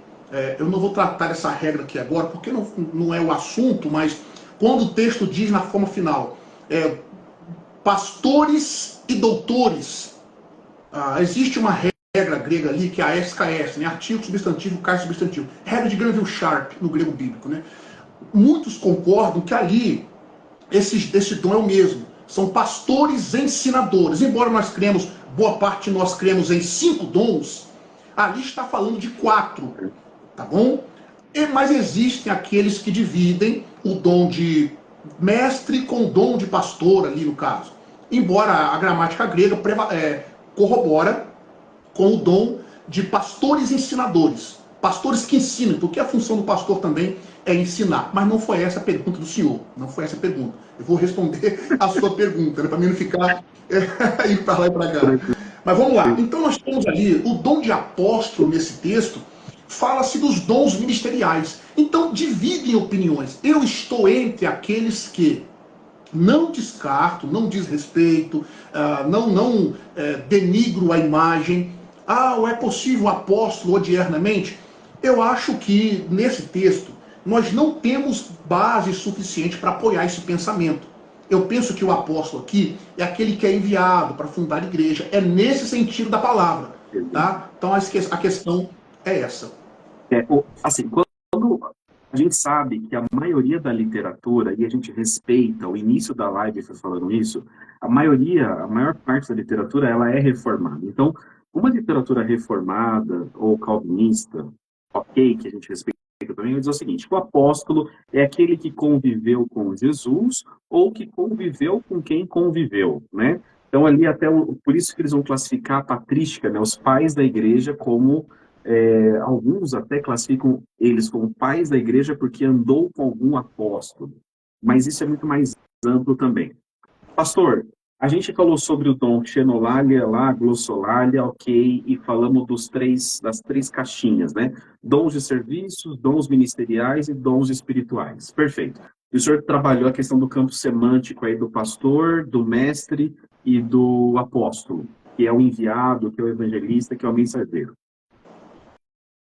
eu não vou tratar essa regra aqui agora, porque não é o assunto, mas quando o texto diz na forma final, pastores e doutores, existe uma regra grega ali, que é a SKS, né? Artigo, substantivo, caixa, substantivo. Regra de Granville Sharp, no grego bíblico, né? Muitos concordam que ali esse dom é o mesmo. São pastores ensinadores. Embora nós cremos, boa parte de nós cremos em 5 dons, ali está falando de 4, tá bom? Mas existem aqueles que dividem o dom de mestre com o dom de pastor ali no caso. Embora a gramática grega corrobora com o dom de pastores ensinadores. Pastores que ensinam, porque a função do pastor também é ensinar. Mas não foi essa a pergunta do senhor. Não foi essa a pergunta. Eu vou responder a sua pergunta, né, para mim não ficar indo para lá e para cá. Mas vamos lá. Então nós temos ali o dom de apóstolo nesse texto, fala-se dos dons ministeriais. Então dividem opiniões. Eu estou entre aqueles que não descarto, não desrespeito, não denigro a imagem. É possível o apóstolo odiernamente? Eu acho que nesse texto nós não temos base suficiente para apoiar esse pensamento. Eu penso que o apóstolo aqui é aquele que é enviado para fundar a igreja. É nesse sentido da palavra. Tá? Então a questão é essa. Assim, quando a gente sabe que a maioria da literatura, e a gente respeita, o início da live foi falando isso, a maior parte da literatura, ela é reformada. Então, uma literatura reformada ou calvinista, ok, que a gente respeita também, vai dizer o seguinte: o apóstolo é aquele que conviveu com Jesus ou que conviveu com quem conviveu, né? Então, ali por isso que eles vão classificar a patrística, né, os pais da igreja, como alguns até classificam eles como pais da igreja porque andou com algum apóstolo. Mas isso é muito mais amplo também. Pastor, a gente falou sobre o dom xenolalia, lá, glossolalia, ok, e falamos das três caixinhas, né? Dons de serviços, dons ministeriais e dons espirituais. Perfeito. E o senhor trabalhou a questão do campo semântico aí do pastor, do mestre e do apóstolo, que é o enviado, que é o evangelista, que é o mensageiro.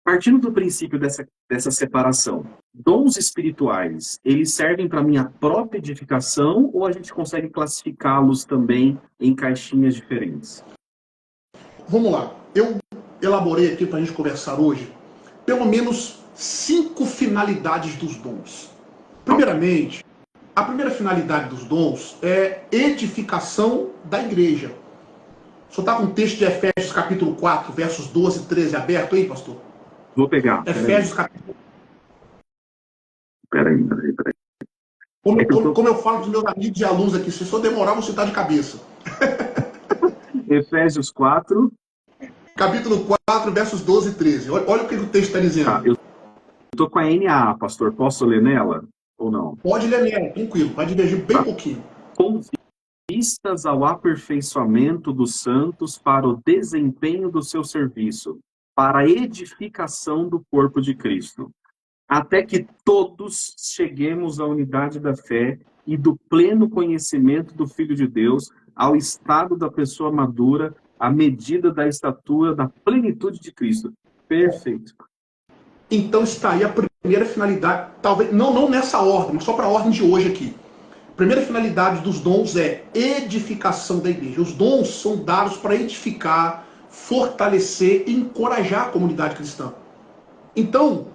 Partindo do princípio dessa separação, dons espirituais, eles servem para minha própria edificação ou a gente consegue classificá-los também em caixinhas diferentes? Vamos lá. Eu elaborei aqui para a gente conversar hoje pelo menos 5 finalidades dos dons. Primeiramente, a primeira finalidade dos dons é edificação da igreja. O senhor está com o texto de Efésios capítulo 4, versos 12 e 13 aberto aí, pastor? Vou pegar. Efésios capítulo... Peraí. Como eu falo dos meus amigos e alunos aqui, se eu demorar, você está de cabeça. Efésios 4. Capítulo 4, versos 12 e 13. Olha o que o texto está dizendo. Tá, eu estou com a NA, pastor. Posso ler nela ou não? Pode ler nela, tranquilo. Vai divergir bem pouquinho. vistas ao aperfeiçoamento dos santos para o desempenho do seu serviço, para a edificação do corpo de Cristo, até que todos cheguemos à unidade da fé e do pleno conhecimento do Filho de Deus, ao estado da pessoa madura, à medida da estatura da plenitude de Cristo. Perfeito. Então está aí a primeira finalidade, talvez não nessa ordem, mas só para a ordem de hoje aqui. A primeira finalidade dos dons é edificação da igreja. Os dons são dados para edificar, fortalecer e encorajar a comunidade cristã. Então,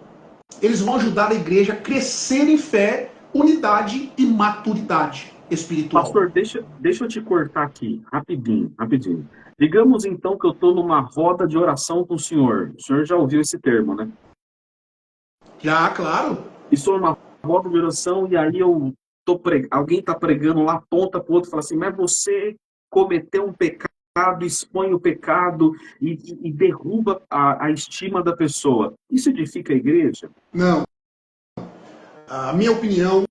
eles vão ajudar a igreja a crescer em fé, unidade e maturidade espiritual. Pastor, deixa eu te cortar aqui, rapidinho. Digamos então que eu estou numa roda de oração com o senhor. O senhor já ouviu esse termo, né? Já, claro. Estou numa roda de oração e aí alguém está pregando lá, aponta para o outro e fala assim, mas você cometeu um pecado, expõe o pecado e derruba a estima da pessoa. Isso edifica a igreja? Não. A minha opinião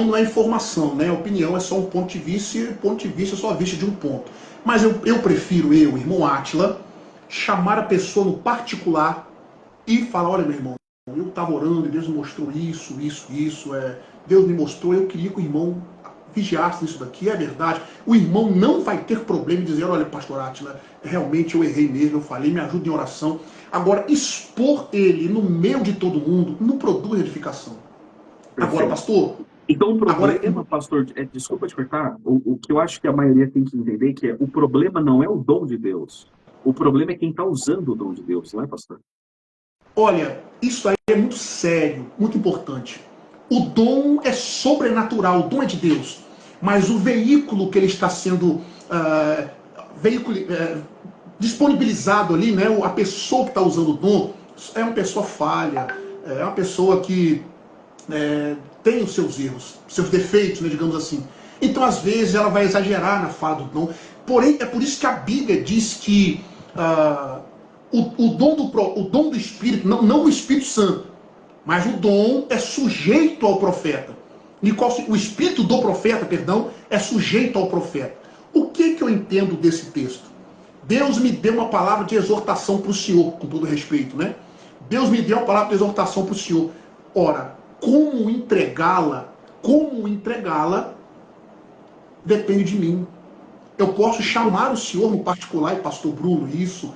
não é informação, né? Opinião é só um ponto de vista e ponto de vista é só a vista de um ponto. Mas eu prefiro, irmão Átila, chamar a pessoa no particular e falar, olha, meu irmão, eu estava orando e Deus me mostrou isso, Deus me mostrou, eu queria que o irmão vigiasse nisso daqui, é verdade. O irmão não vai ter problema em dizer, olha, pastor Átila, realmente eu errei mesmo, eu falei, me ajude em oração. Agora, expor ele no meio de todo mundo não produz edificação. Perfeito. Agora, pastor... Então, o problema, pastor, desculpa te cortar, o que eu acho que a maioria tem que entender que o problema não é o dom de Deus. O problema é quem está usando o dom de Deus, não é, pastor? Olha, isso aí é muito sério, muito importante. O dom é sobrenatural, o dom é de Deus. Mas o veículo que ele está sendo disponibilizado ali, né, a pessoa que está usando o dom, é uma pessoa falha, é uma pessoa que tem os seus erros, seus defeitos, né, digamos assim. Então, às vezes, ela vai exagerar na fala do dom. Porém, é por isso que a Bíblia diz que o dom do Espírito, não o Espírito Santo, mas o dom é sujeito ao profeta. O Espírito do profeta, é sujeito ao profeta. O que eu entendo desse texto? Deus me deu uma palavra de exortação para o Senhor, com todo respeito, né? Deus me deu uma palavra de exortação para o Senhor. Ora, como entregá-la depende de mim. Eu posso chamar o Senhor no particular, e pastor Bruno, isso,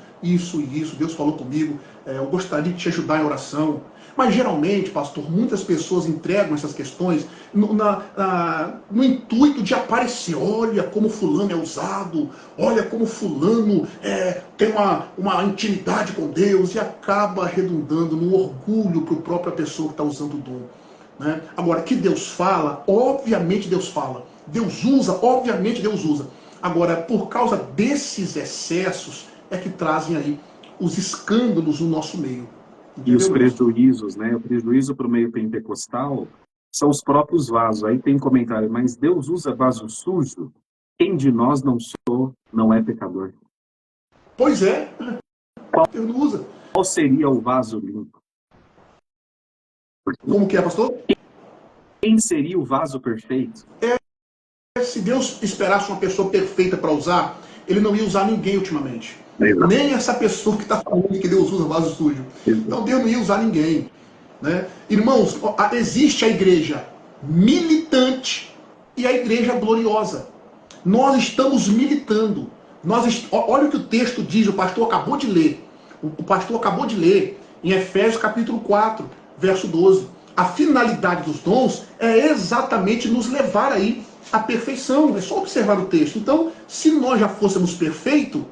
Deus falou comigo, eu gostaria de te ajudar em oração. Mas geralmente, pastor, muitas pessoas entregam essas questões no intuito de aparecer. Olha como fulano é usado, olha como fulano tem uma intimidade com Deus, e acaba redundando no orgulho para a própria pessoa que está usando o dom. Né? Agora, que Deus fala, obviamente Deus fala. Deus usa, obviamente Deus usa. Agora, por causa desses excessos, é que trazem aí os escândalos no nosso meio. Entendeu? E os prejuízos, né? O prejuízo para o meio pentecostal são os próprios vasos. Aí tem um comentário, mas Deus usa vaso sujo? Quem de nós não é pecador? Pois é. Deus não usa. Qual seria o vaso limpo? Como que é, pastor? Quem seria o vaso perfeito? Se Deus esperasse uma pessoa perfeita para usar, ele não ia usar ninguém ultimamente. Exato. Nem essa pessoa que está falando que Deus usa vaso sujo. Exato. Então Deus não ia usar ninguém. Né? Irmãos, existe a igreja militante e a igreja gloriosa. Nós estamos militando. Olha o que o texto diz, o pastor acabou de ler. O pastor acabou de ler em Efésios capítulo 4, verso 12. A finalidade dos dons é exatamente nos levar aí à perfeição. É só observar o texto. Então, se nós já fôssemos perfeitos,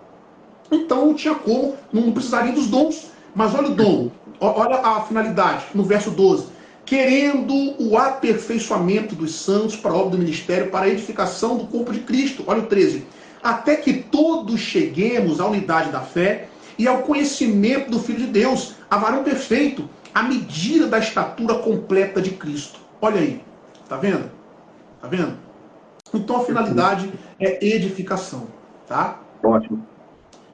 então não tinha como, não precisaria dos dons. Mas olha o dom, olha a finalidade, no verso 12. Querendo o aperfeiçoamento dos santos para a obra do ministério, para a edificação do corpo de Cristo. Olha o 13. Até que todos cheguemos à unidade da fé e ao conhecimento do Filho de Deus, a varão perfeito, à medida da estatura completa de Cristo. Olha aí, tá vendo? Tá vendo? Então a finalidade é edificação, tá? Ótimo.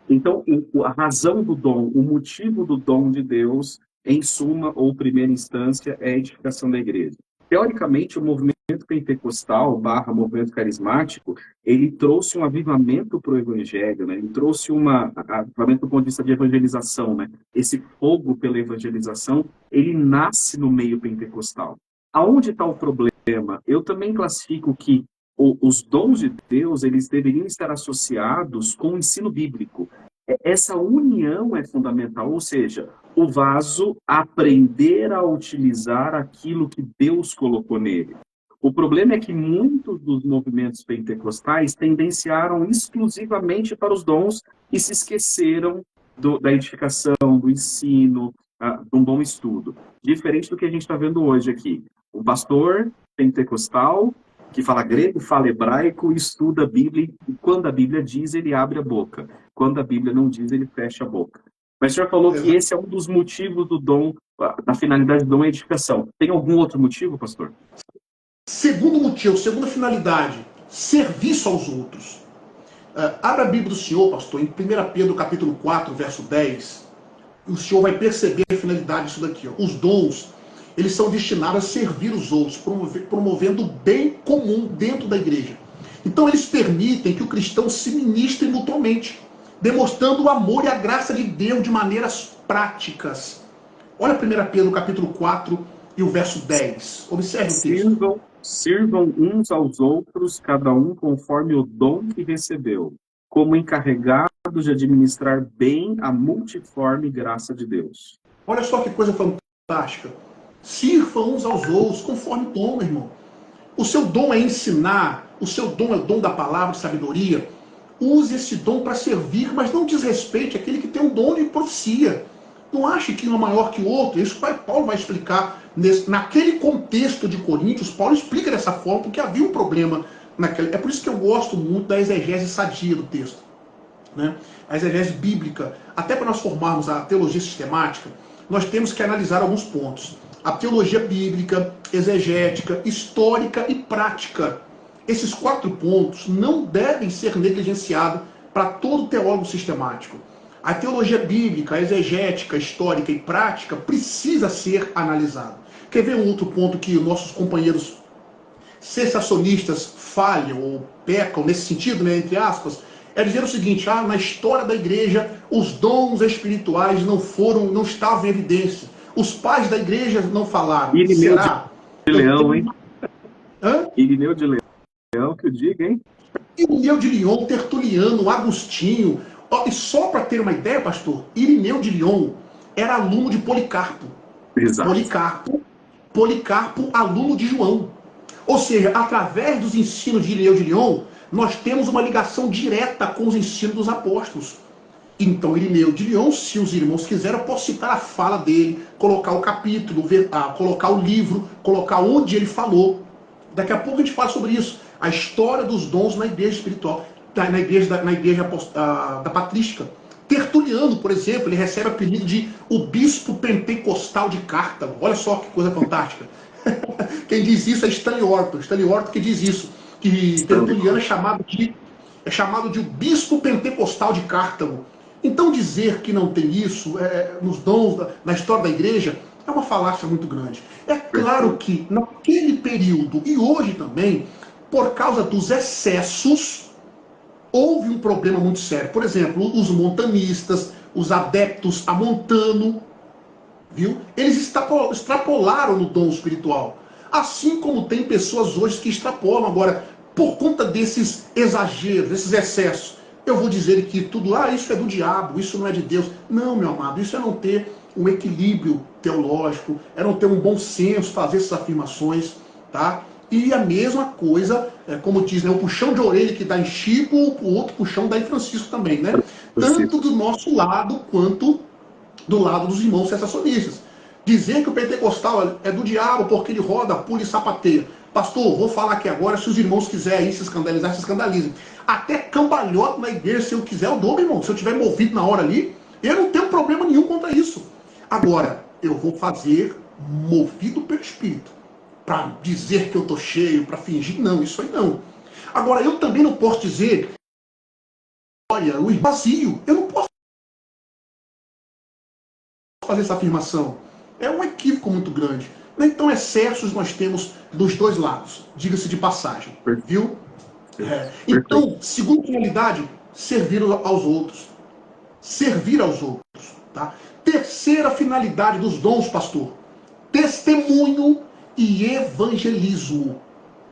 Então, a razão do dom, o motivo do dom de Deus, em suma ou primeira instância, é a edificação da igreja. Teoricamente, o movimento pentecostal / movimento carismático, ele trouxe um avivamento para o evangelho, né? Ele trouxe avivamento do ponto de vista de evangelização, né? Esse fogo pela evangelização, ele nasce no meio pentecostal. Aonde está o problema? Eu também classifico que os dons de Deus, eles deveriam estar associados com o ensino bíblico. Essa união é fundamental, ou seja, o vaso aprender a utilizar aquilo que Deus colocou nele. O problema é que muitos dos movimentos pentecostais tendenciaram exclusivamente para os dons e se esqueceram da edificação, do ensino, de um bom estudo. Diferente do que a gente está vendo hoje aqui. O pastor pentecostal, que fala grego, fala hebraico, estuda a Bíblia, e quando a Bíblia diz, ele abre a boca. Quando a Bíblia não diz, ele fecha a boca. Mas o senhor falou que esse é um dos motivos do dom, da finalidade do dom é edificação. Tem algum outro motivo, pastor? Segundo motivo, segunda finalidade, serviço aos outros. Abra a Bíblia do Senhor, pastor, em 1 Pedro capítulo 4, verso 10. O senhor vai perceber a finalidade disso daqui. Ó. Os dons, eles são destinados a servir os outros, promovendo o bem comum dentro da igreja. Então eles permitem que o cristão se ministre mutuamente, demonstrando o amor e a graça de Deus de maneiras práticas. Olha 1 Pedro capítulo 4 e o verso 10. Observe o texto. Sirvam uns aos outros, cada um conforme o dom que recebeu, como encarregados de administrar bem a multiforme graça de Deus. Olha só que coisa fantástica. Sirvam uns aos outros conforme o dom, meu irmão. O seu dom é ensinar, o seu dom é o dom da palavra de sabedoria. Use esse dom para servir, mas não desrespeite aquele que tem um dom de profecia. Não ache que um é maior que o outro. Isso Paulo vai explicar. Naquele contexto de Coríntios, Paulo explica dessa forma, porque havia um problema naquele. É por isso que eu gosto muito da exegese sadia do texto. Né? A exegese bíblica. Até para nós formarmos a teologia sistemática, nós temos que analisar alguns pontos. A teologia bíblica, exegética, histórica e prática. Esses 4 pontos não devem ser negligenciados para todo teólogo sistemático. A teologia bíblica, a exegética, histórica e prática precisa ser analisada. Quer ver um outro ponto que nossos companheiros cessacionistas falham ou pecam nesse sentido, né, entre aspas? É dizer o seguinte: na história da igreja os dons espirituais não estavam em evidência. Os pais da igreja não falaram. Irineu Será? de Leão, hein? Hã? Irineu de Leão, que eu diga, hein? Irineu de Lyon, Tertuliano, Agostinho. E só para ter uma ideia, pastor, Irineu de Lyon era aluno de Policarpo. Exato. Policarpo, aluno de João. Ou seja, através dos ensinos de Irineu de Lyon, nós temos uma ligação direta com os ensinos dos apóstolos. Então, Irineu de Lyon, se os irmãos quiserem, eu posso citar a fala dele, colocar o capítulo, colocar o livro, colocar onde ele falou. Daqui a pouco a gente fala sobre isso. A história dos dons na igreja espiritual, na igreja da patrística. Tertuliano, por exemplo, ele recebe o apelido de o bispo pentecostal de Cartago. Olha só que coisa fantástica. Quem diz isso é Stanley Orton. Stanley Orton que diz isso. Que Tertuliano é chamado de o bispo pentecostal de Cartago. Então dizer que não tem isso nos dons, na história da igreja, é uma falácia muito grande. É claro que naquele período, e hoje também, por causa dos excessos, houve um problema muito sério. Por exemplo, os montanistas, os adeptos a Montano, viu? Eles extrapolaram no dom espiritual. Assim como tem pessoas hoje que extrapolam. Agora, por conta desses exageros, desses excessos, eu vou dizer que tudo, isso é do diabo, isso não é de Deus. Não, meu amado, isso é não ter um equilíbrio teológico, é não ter um bom senso, fazer essas afirmações, tá? E a mesma coisa, como diz, né, o puxão de orelha que dá em Chico, o outro puxão dá em Francisco também, né? Tanto do nosso lado, quanto do lado dos irmãos sensacionistas. Dizer que o pentecostal é do diabo porque ele roda, pula e sapateia. Pastor, vou falar aqui agora, se os irmãos quiserem se escandalizar, se escandalizem. Até cambalhota na igreja, se eu quiser, eu dou, meu irmão. Se eu tiver movido na hora ali, eu não tenho problema nenhum contra isso. Agora, eu vou fazer movido pelo Espírito. Para dizer que eu estou cheio, para fingir, não, isso aí não. Agora, eu também não posso dizer, olha, o vazio. Eu não posso fazer essa afirmação. É um equívoco muito grande. Então, excessos nós temos dos dois lados, diga-se de passagem, viu? Então, segunda finalidade, servir aos outros. Servir aos outros. Tá? Terceira finalidade dos dons, pastor, testemunho e evangelismo.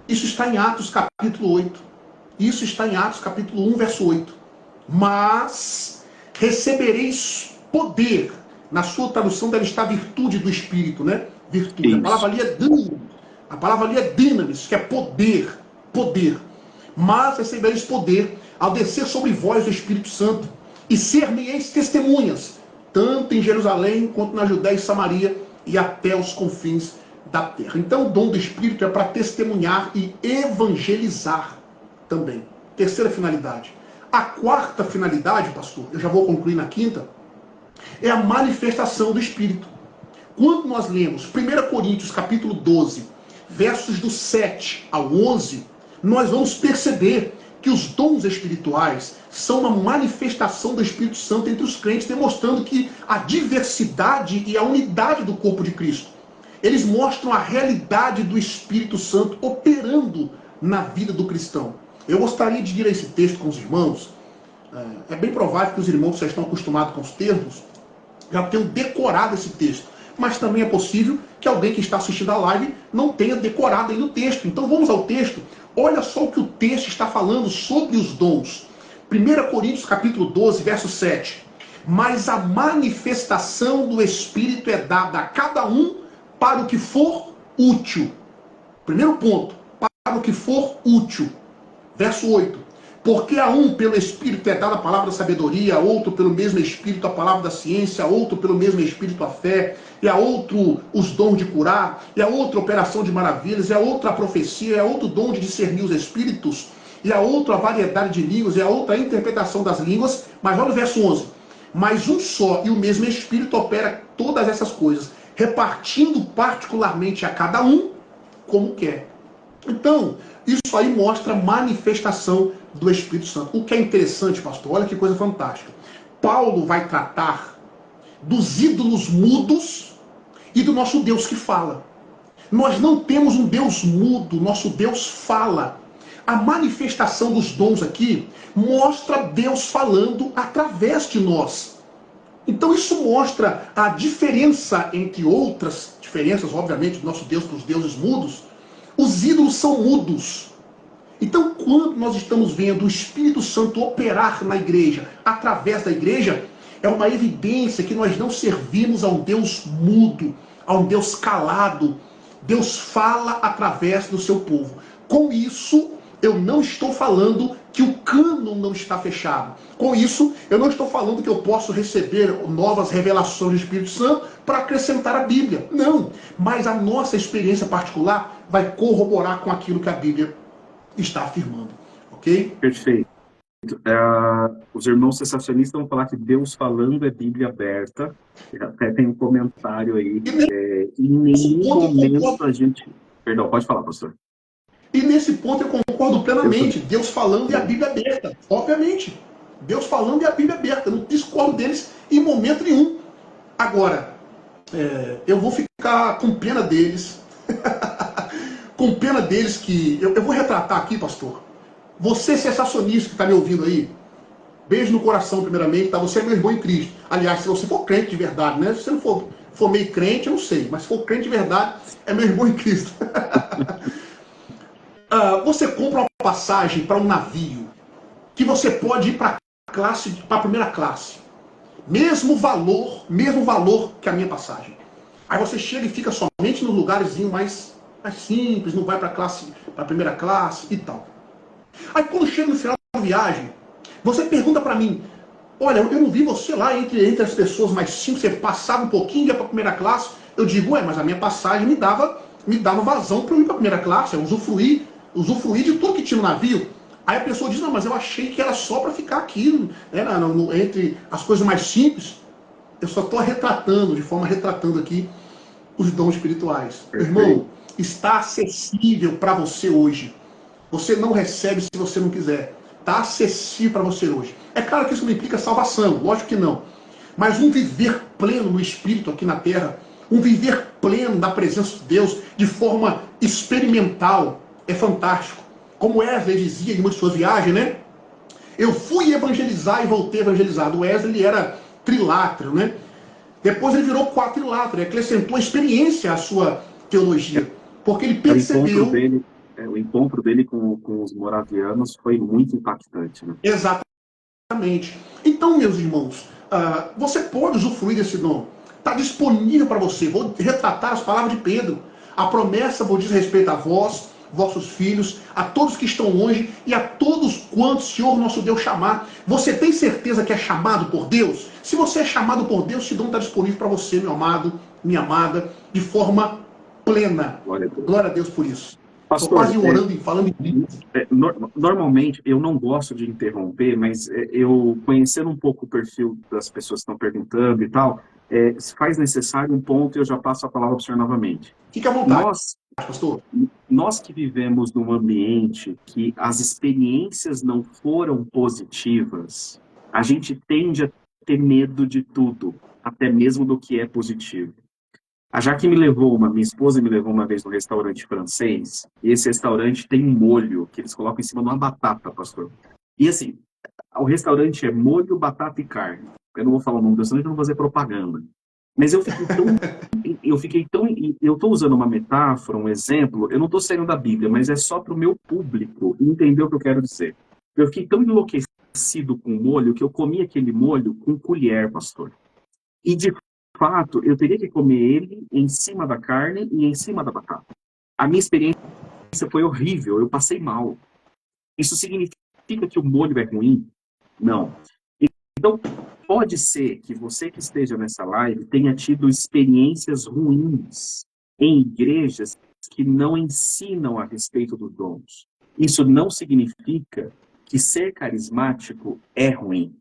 Isso está em Atos capítulo 8. Isso está em Atos capítulo 1, verso 8. Mas recebereis poder. Na sua tradução deve estar virtude do Espírito, né? Virtude. Isso. A palavra ali é dunamis. A palavra ali é dinamis, que é poder. Poder. Mas recebereis poder ao descer sobre vós o Espírito Santo. E ser-me-eis testemunhas, tanto em Jerusalém quanto na Judéia e Samaria e até os confins da terra. Então o dom do Espírito é para testemunhar e evangelizar também. Terceira finalidade. A quarta finalidade, pastor, eu já vou concluir na quinta, é a manifestação do Espírito. Quando nós lemos 1 Coríntios capítulo 12, versos do 7 ao 11, nós vamos perceber que os dons espirituais são uma manifestação do Espírito Santo entre os crentes, demonstrando que a diversidade e a unidade do corpo de Cristo. Eles mostram a realidade do Espírito Santo operando na vida do cristão. Eu gostaria de ler esse texto com os irmãos. É bem provável que os irmãos já estão acostumados com os termos, já tenham decorado esse texto. Mas também é possível que alguém que está assistindo a live não tenha decorado ainda o texto. Então vamos ao texto. Olha só o que o texto está falando sobre os dons. 1 Coríntios capítulo 12, verso 7. Mas a manifestação do Espírito é dada a cada um para o que for útil. Primeiro ponto, para o que for útil. Verso 8. Porque a um pelo Espírito é dada a palavra da sabedoria, a outro pelo mesmo Espírito a palavra da ciência, a outro pelo mesmo Espírito a fé, e a outro os dons de curar, e a outra a operação de maravilhas, e a outra a profecia, e a outro dom de discernir os espíritos, e a outra a variedade de línguas, e a outra a interpretação das línguas. Mas olha o verso 11. Mas um só e o mesmo Espírito opera todas essas coisas, repartindo particularmente a cada um como quer. Então, isso aí mostra a manifestação do Espírito Santo. O que é interessante, pastor, olha que coisa fantástica. Paulo vai tratar dos ídolos mudos e do nosso Deus que fala. Nós não temos um Deus mudo, nosso Deus fala. A manifestação dos dons aqui mostra Deus falando através de nós. Então isso mostra a diferença entre outras diferenças, obviamente, do nosso Deus para os deuses mudos. Os ídolos são mudos. Então, quando nós estamos vendo o Espírito Santo operar na igreja, através da igreja, é uma evidência que nós não servimos a um Deus mudo, a um Deus calado. Deus fala através do seu povo. Com isso, eu não estou falando que o cânon não está fechado. Com isso, eu não estou falando que eu posso receber novas revelações do Espírito Santo para acrescentar a Bíblia. Não. Mas a nossa experiência particular vai corroborar com aquilo que a Bíblia está afirmando. Ok? Perfeito. Os irmãos sensacionistas vão falar que Deus falando é Bíblia aberta. Até tem um comentário aí. Em nenhum momento a gente... Perdão, pode falar, pastor. E nesse ponto eu concordo plenamente. Deus falando e a Bíblia aberta. Obviamente. Deus falando e a Bíblia aberta. Eu não discordo deles em momento nenhum. Agora, eu vou ficar com pena deles. Com pena deles que... Eu vou retratar aqui, pastor. Você sensacionista que está me ouvindo aí, beijo no coração primeiramente, tá? Você é meu irmão em Cristo. Aliás, se você for crente de verdade, né? Se você não for meio crente, eu não sei. Mas se for crente de verdade, é meu irmão em Cristo. Você compra uma passagem para um navio que você pode ir para a primeira classe. Mesmo valor que a minha passagem. Aí você chega e fica somente nos lugares mais simples, não vai para a primeira classe e tal. Aí quando chega no final da viagem, você pergunta para mim, olha, eu não vi você lá entre as pessoas mais simples, você passava um pouquinho e ia para a primeira classe. Eu digo, mas a minha passagem me dava vazão para eu ir para a primeira classe, eu usufruir de tudo que tinha no navio. Aí a pessoa diz, não, mas eu achei que era só para ficar aqui, né, entre as coisas mais simples. Eu só estou retratando aqui os dons espirituais. Irmão, está acessível para você hoje. Você não recebe se você não quiser. Está acessível para você hoje. É claro que isso não implica salvação, lógico que não. Mas um viver pleno no Espírito aqui na Terra, um viver pleno da presença de Deus de forma experimental. É fantástico. Como Wesley dizia em uma de suas viagens, né? Eu fui evangelizar e voltei evangelizado. O Wesley ele era trilátero, né? Depois ele virou quatrilátero, acrescentou a experiência à sua teologia, porque ele percebeu... O encontro dele com os moravianos foi muito impactante, né? Exatamente. Então, meus irmãos, você pode usufruir desse dom. Está disponível para você. Vou retratar as palavras de Pedro. A promessa vos diz respeito a vós, vossos filhos, a todos que estão longe e a todos quantos o Senhor nosso Deus chamar. Você tem certeza que é chamado por Deus? Se você é chamado por Deus, esse dom está disponível para você, meu amado, minha amada, de forma plena. Glória a Deus por isso. Estou quase orando e falando em normalmente, eu não gosto de interromper, mas eu, conhecendo um pouco o perfil das pessoas que estão perguntando e tal, se faz necessário um ponto e eu já passo a palavra para o senhor novamente. Fique à vontade, pastor. Nós que vivemos num ambiente que as experiências não foram positivas, a gente tende a ter medo de tudo, até mesmo do que é positivo. A Jaque minha esposa me levou uma vez no restaurante francês, e esse restaurante tem um molho que eles colocam em cima de uma batata, pastor. E assim, o restaurante é molho, batata e carne. Eu não vou falar o nome do restaurante, eu não vou fazer propaganda. Mas eu estou usando uma metáfora, um exemplo, eu não estou saindo da Bíblia, mas é só para o meu público entender o que eu quero dizer. Eu fiquei tão enlouquecido com o molho que eu comi aquele molho com colher, pastor. E de fato, eu teria que comer ele em cima da carne e em cima da batata. A minha experiência foi horrível, eu passei mal. Isso significa que o molho é ruim? Não. Então, pode ser que você que esteja nessa live tenha tido experiências ruins em igrejas que não ensinam a respeito dos dons. Isso não significa que ser carismático é ruim.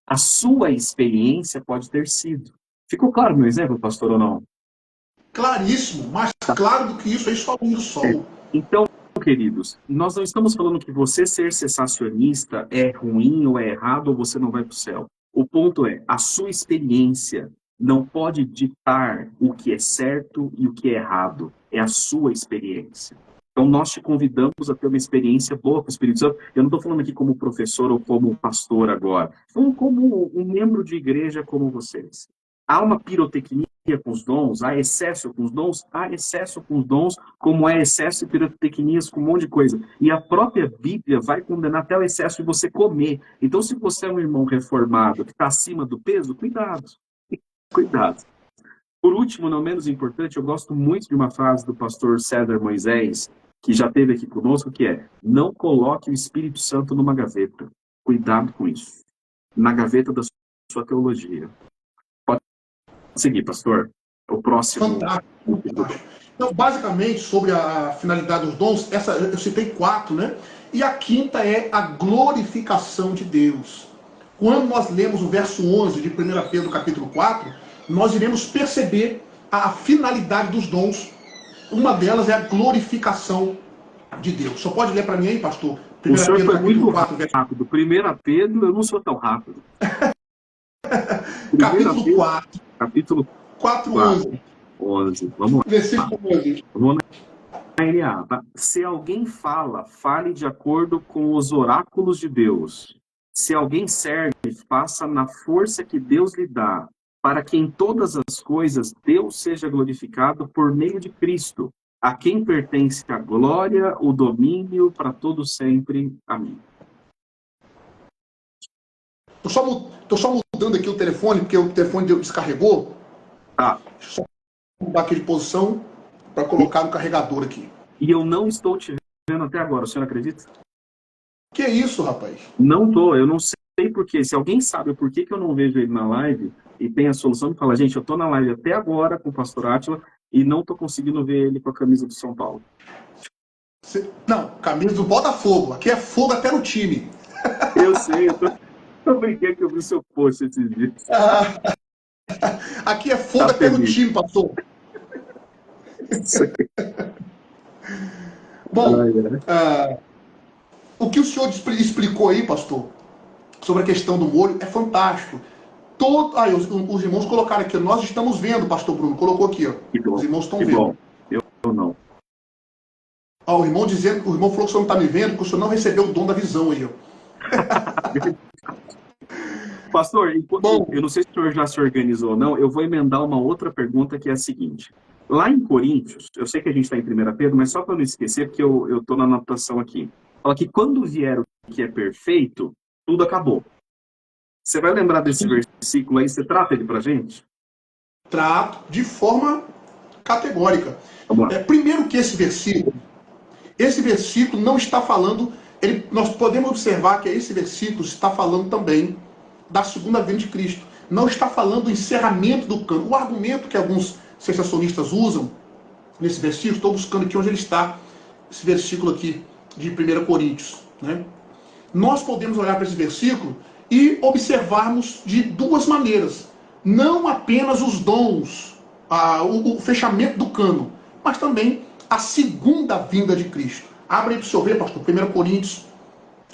A sua experiência pode ter sido. Ficou claro meu exemplo, pastor, ou não? Claríssimo, mais claro do que isso, é só um sol. Então, queridos, nós não estamos falando que você ser cessacionista é ruim ou é errado ou você não vai para o céu. O ponto é, a sua experiência não pode ditar o que é certo e o que é errado. É a sua experiência. Então, nós te convidamos a ter uma experiência boa com o Espírito Santo. Eu não estou falando aqui como professor ou como pastor agora. Como um membro de igreja como vocês. Há uma pirotecnia com os dons, há excesso com os dons, como há excesso de pirotecnias com um monte de coisa. E a própria Bíblia vai condenar até o excesso de você comer. Então, se você é um irmão reformado que está acima do peso, cuidado. Cuidado. Por último, não menos importante, eu gosto muito de uma frase do pastor César Moisés, que já esteve aqui conosco, que é: não coloque o Espírito Santo numa gaveta. Cuidado com isso. Na gaveta da sua teologia. Pode seguir, pastor. O próximo. Fantástico. Então, basicamente, sobre a finalidade dos dons, eu citei 4, né? E a quinta é a glorificação de Deus. Quando nós lemos o verso 11 de 1 Pedro capítulo 4, nós iremos perceber a finalidade dos dons. Uma delas é a glorificação de Deus. Só pode ler para mim aí, pastor? 1 o senhor Pedro, foi muito 4, rápido. 1 Pedro, eu não sou tão rápido. Capítulo 4. Capítulo 4, 11. Vamos lá. Versículo 11. Vamos na NA, tá? Se alguém fale de acordo com os oráculos de Deus. Se alguém serve, faça na força que Deus lhe dá, para que em todas as coisas Deus seja glorificado por meio de Cristo, a quem pertence a glória, o domínio para todo sempre. Amém. Tô só mudando aqui o telefone, porque o telefone descarregou. Tá. Deixa eu só mudar aqui de posição para colocar no carregador aqui. E eu não estou te vendo até agora, o senhor acredita? Que isso, rapaz? Não tô, eu não sei porquê. Se alguém sabe por que eu não vejo ele na live e tem a solução, me fala: gente, eu tô na live até agora com o pastor Átila e não tô conseguindo ver ele com a camisa do São Paulo. Não, camisa do Botafogo. Aqui é fogo até no time. Eu sei, eu brinquei que eu vi seu post esses dias. Aqui é fogo até no time, pastor. Bom, o que o senhor explicou aí, pastor, sobre a questão do molho é fantástico. Os irmãos colocaram aqui, nós estamos vendo, pastor Bruno, colocou aqui, ó. Os irmãos estão vendo. Bom. Eu não. Ó, o irmão falou que o senhor não está me vendo, porque o senhor não recebeu o dom da visão aí, ó. Pastor, Bom, eu não sei se o senhor já se organizou ou não, eu vou emendar uma outra pergunta que é a seguinte. Lá em Coríntios, eu sei que a gente está em 1 Pedro, mas só para não esquecer, porque eu estou na anotação aqui. Fala que quando vier o que é perfeito, tudo acabou. Você vai lembrar desse versículo aí? Você trata ele para a gente? Trato de forma categórica. Vamos lá. Primeiro que esse versículo não está falando, nós podemos observar que esse versículo está falando também da segunda vinda de Cristo. Não está falando do encerramento do cânon. O argumento que alguns sensacionistas usam nesse versículo, estou buscando aqui onde ele está, esse versículo aqui de 1 Coríntios. Né? Nós podemos olhar para esse versículo e observarmos de duas maneiras. Não apenas os dons, o fechamento do cânon, mas também a segunda vinda de Cristo. Abre aí para o senhor ver, pastor, 1 Coríntios,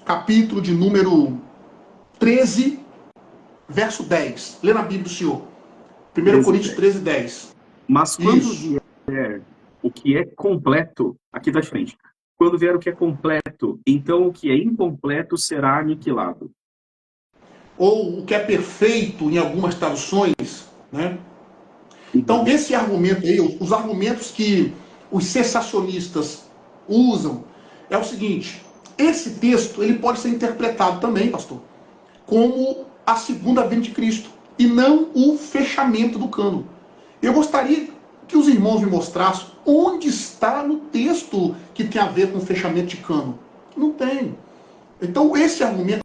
capítulo de número 13, verso 10. Lê na Bíblia do senhor. 1 Coríntios 13, 10. Mas quando vier o que é completo, aqui da frente, quando vier o que é completo, então o que é incompleto será aniquilado. Ou o que é perfeito em algumas traduções, né? Então, esse argumento aí, os argumentos que os sensacionistas usam, é o seguinte: esse texto ele pode ser interpretado também, pastor, como a segunda vinda de Cristo, e não o fechamento do cânon. Eu gostaria que os irmãos me mostrassem onde está no texto que tem a ver com o fechamento de cânon. Não tem. Então, esse argumento,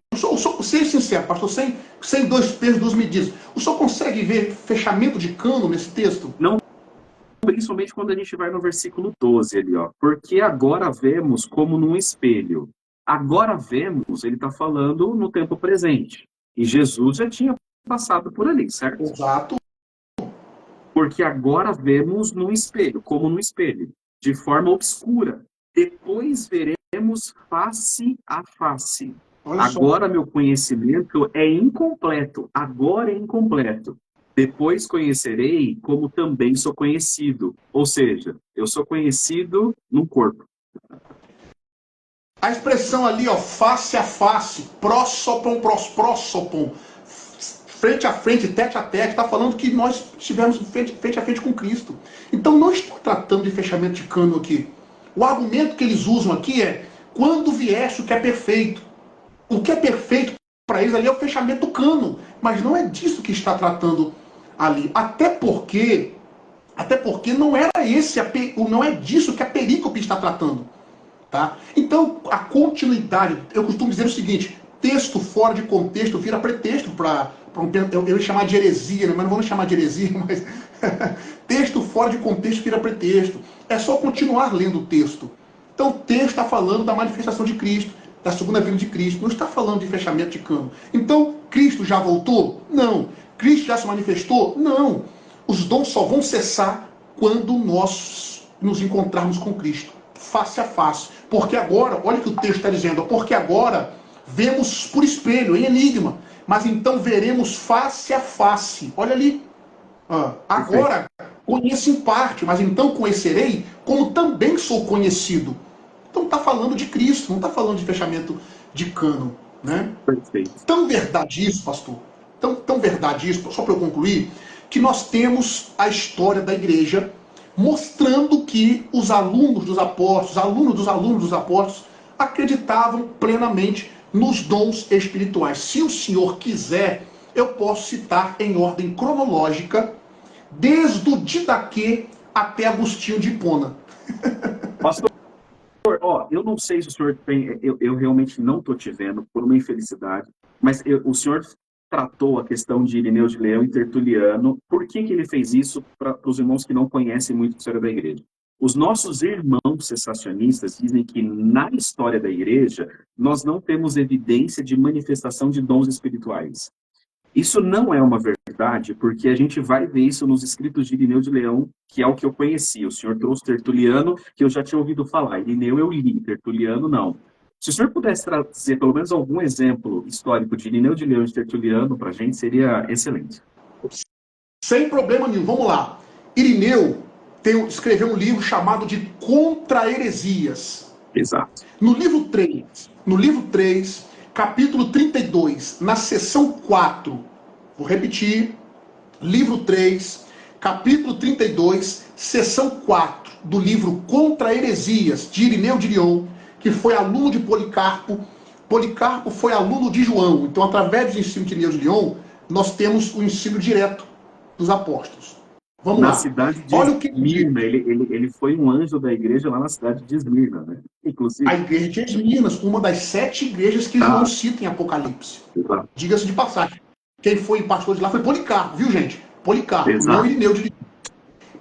ser sincero, pastor, sem dois pesos, duas medidas, o senhor consegue ver fechamento de cânon nesse texto? Não, principalmente quando a gente vai no versículo 12 ali, ó. Porque agora vemos como num espelho. Agora vemos, ele está falando no tempo presente. E Jesus já tinha passado por ali, certo? Exato. Porque agora vemos num espelho, como num espelho, de forma obscura. Depois veremos face a face. Agora meu conhecimento é incompleto. Agora é incompleto. Depois conhecerei como também sou conhecido. Ou seja, eu sou conhecido no corpo. A expressão ali, ó, face a face, prósopon, frente a frente, tete a tete, está falando que nós estivemos frente a frente com Cristo. Então não estou tratando de fechamento de cânon aqui. O argumento que eles usam aqui é quando viesse o que é perfeito. O que é perfeito para eles ali é o fechamento do cânon, mas não é disso que está tratando ali. Até porque não é disso que a perícope está tratando. Tá? Então, a continuidade, eu costumo dizer o seguinte: texto fora de contexto vira pretexto para eu ia chamar de heresia, né? Mas não vamos chamar de heresia, mas texto fora de contexto vira pretexto. É só continuar lendo o texto. Então, o texto está falando da manifestação de Cristo, da segunda vinda de Cristo, não está falando de fechamento de cânon. Então, Cristo já voltou? Não. Cristo já se manifestou? Não. Os dons só vão cessar quando nós nos encontrarmos com Cristo, face a face. Porque agora, olha o que o texto está dizendo, porque agora vemos por espelho, em enigma, mas então veremos face a face. Olha ali. Agora conheço em parte, mas então conhecerei como também sou conhecido. Então está falando de Cristo, não está falando de fechamento de cânon. Né? Perfeito. Tão verdade isso, pastor, tão verdade isso, só para eu concluir, que nós temos a história da igreja mostrando que os alunos dos apóstolos, acreditavam plenamente nos dons espirituais. Se o senhor quiser, eu posso citar em ordem cronológica, desde o Didaquê até Agostinho de Hipona. Pastor, eu não sei se o senhor tem, eu realmente não estou te vendo, por uma infelicidade, mas o senhor tratou a questão de Irineu de Leão e Tertuliano. Por que ele fez isso para os irmãos que não conhecem muito a história da igreja? Os nossos irmãos cessacionistas dizem que na história da igreja nós não temos evidência de manifestação de dons espirituais. Isso não é uma verdade, porque a gente vai ver isso nos escritos de Irineu de Leão, que é o que eu conhecia. O senhor trouxe Tertuliano, que eu já tinha ouvido falar. Irineu eu li, Tertuliano não. Se o senhor pudesse trazer pelo menos algum exemplo histórico de Irineu de Leão e de Tertuliano para a gente, seria excelente. Sem problema nenhum, vamos lá. Irineu escreveu um livro chamado de Contra Heresias. Exato. No livro 3, capítulo 32, na seção 4, vou repetir, livro 3, capítulo 32, seção 4, do livro Contra Heresias, de Irineu de Lyon, que foi aluno de Policarpo. Policarpo foi aluno de João. Então, através do ensino de Irineu de Lyon, nós temos o ensino direto dos apóstolos. Vamos na lá. cidade de Olha o que Esmirna, ele foi um anjo da igreja lá na cidade de Esmirna, né? Inclusive. A igreja de Esmirna, uma das 7 igrejas que João cita em Apocalipse. Diga-se de passagem. Quem foi pastor de lá foi Policarpo, viu, gente? Policarpo, não Irineu de Lyon.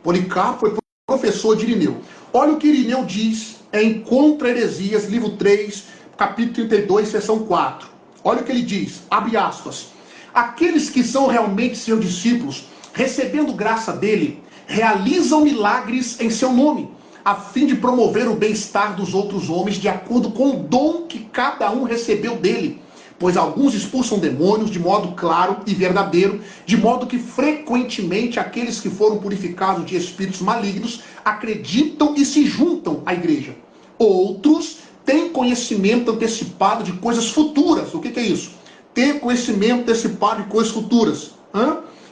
Policarpo foi professor de Irineu. Olha o que Irineu diz em Contra Heresias, livro 3, capítulo 32, seção 4. Olha o que ele diz, abre aspas. Aqueles que são realmente seus discípulos, recebendo graça dele, realizam milagres em seu nome, a fim de promover o bem-estar dos outros homens de acordo com o dom que cada um recebeu dele. Pois alguns expulsam demônios de modo claro e verdadeiro, de modo que frequentemente aqueles que foram purificados de espíritos malignos acreditam e se juntam à igreja. Outros têm conhecimento antecipado de coisas futuras. O que é isso? Ter conhecimento antecipado de coisas futuras.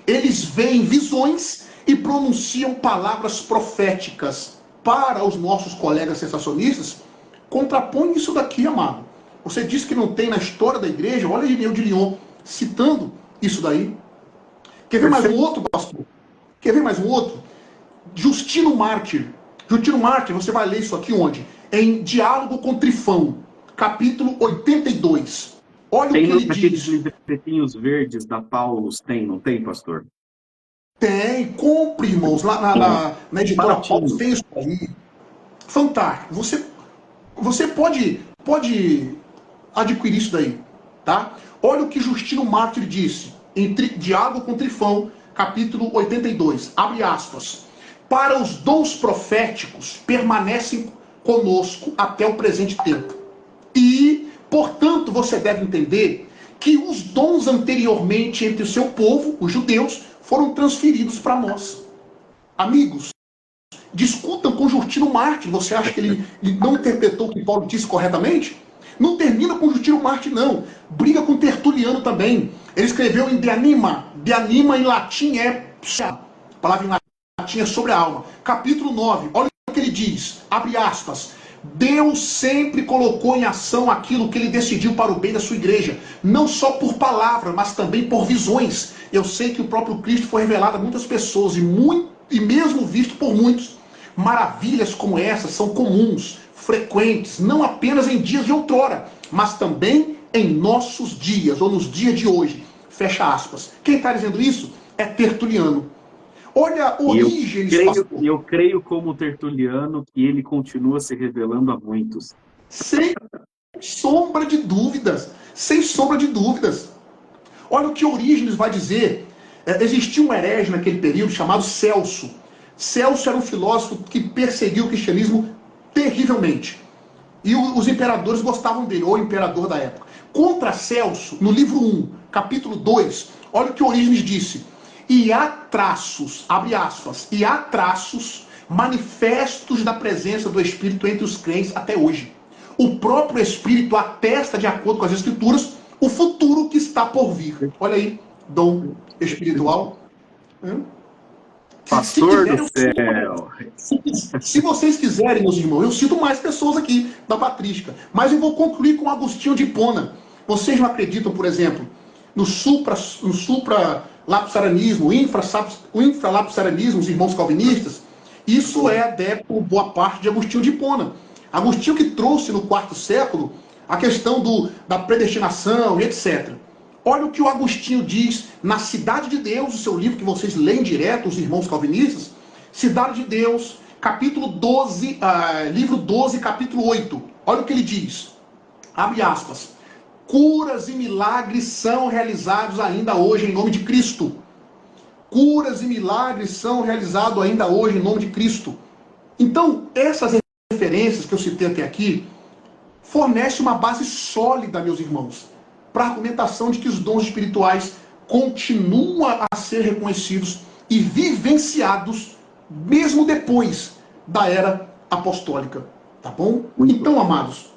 Eles veem visões e pronunciam palavras proféticas. Para os nossos colegas sensacionistas, contrapõe isso daqui, amado. Você diz que não tem na história da igreja, olha Irineu de Lyon citando isso daí. Quer ver mais um outro, pastor? Quer ver mais um outro? Justino Mártir. Justino Mártir, você vai ler isso aqui onde? Em Diálogo com Trifão, capítulo 82. Olha tem o que ele diz. Aqueles livretinhos verdes da Paulus, não tem, pastor? Tem, compre, irmãos, lá na editora Paulus tem isso aí. Fantástico. Você pode adquirir isso daí, tá? Olha o que Justino Mártir disse em Diálogo com Trifão, capítulo 82, abre aspas. Para os dons proféticos permanecem conosco até o presente tempo. E, portanto, você deve entender que os dons anteriormente entre o seu povo, os judeus, foram transferidos para nós. Amigos, discutam com Justino Mártir. Você acha que ele não interpretou o que Paulo disse corretamente? Não termina com Justino Mártir, não. Briga com Tertuliano também. Ele escreveu em De Anima. De Anima em latim é... A palavra em latim é sobre a alma. Capítulo 9. Olha o que ele diz. Abre aspas. Deus sempre colocou em ação aquilo que ele decidiu para o bem da sua igreja. Não só por palavra, mas também por visões. Eu sei que o próprio Cristo foi revelado a muitas pessoas e mesmo visto por muitos. Maravilhas como essas são comuns, frequentes, não apenas em dias de outrora, mas também em nossos dias, ou nos dias de hoje. Fecha aspas. Quem está dizendo isso é Tertuliano. Olha Orígenes, pastor. Eu creio como Tertuliano que ele continua se revelando a muitos. Sem sombra de dúvidas. Sem sombra de dúvidas. Olha o que Orígenes vai dizer. Existia um herege naquele período chamado Celso. Celso era um filósofo que perseguiu o cristianismo terrivelmente. E os imperadores gostavam dele, ou o imperador da época. Contra Celso, no livro 1, capítulo 2, olha o que Orígenes disse. E há traços, abre aspas, e há traços manifestos da presença do Espírito entre os crentes até hoje. O próprio Espírito atesta, de acordo com as Escrituras, o futuro que está por vir. Olha aí, dom espiritual. Pastor do céu! Se vocês quiserem, meus irmãos, eu cito mais pessoas aqui da patrística, mas eu vou concluir com Agostinho de Hipona. Vocês não acreditam, por exemplo, no supralapsarianismo, o infralapsarianismo, os irmãos calvinistas? Isso é adepto, boa parte, de Agostinho de Hipona. Agostinho que trouxe no IV século a questão da predestinação e etc. Olha o que o Agostinho diz na Cidade de Deus, o seu livro que vocês leem direto, os irmãos calvinistas. Cidade de Deus, capítulo 12, livro 12, capítulo 8. Olha o que ele diz. Abre aspas. Curas e milagres são realizados ainda hoje em nome de Cristo. Curas e milagres são realizados ainda hoje em nome de Cristo. Então, essas referências que eu citei até aqui, fornece uma base sólida, meus irmãos, para a argumentação de que os dons espirituais continuam a ser reconhecidos e vivenciados mesmo depois da era apostólica. Tá bom? Então, amados,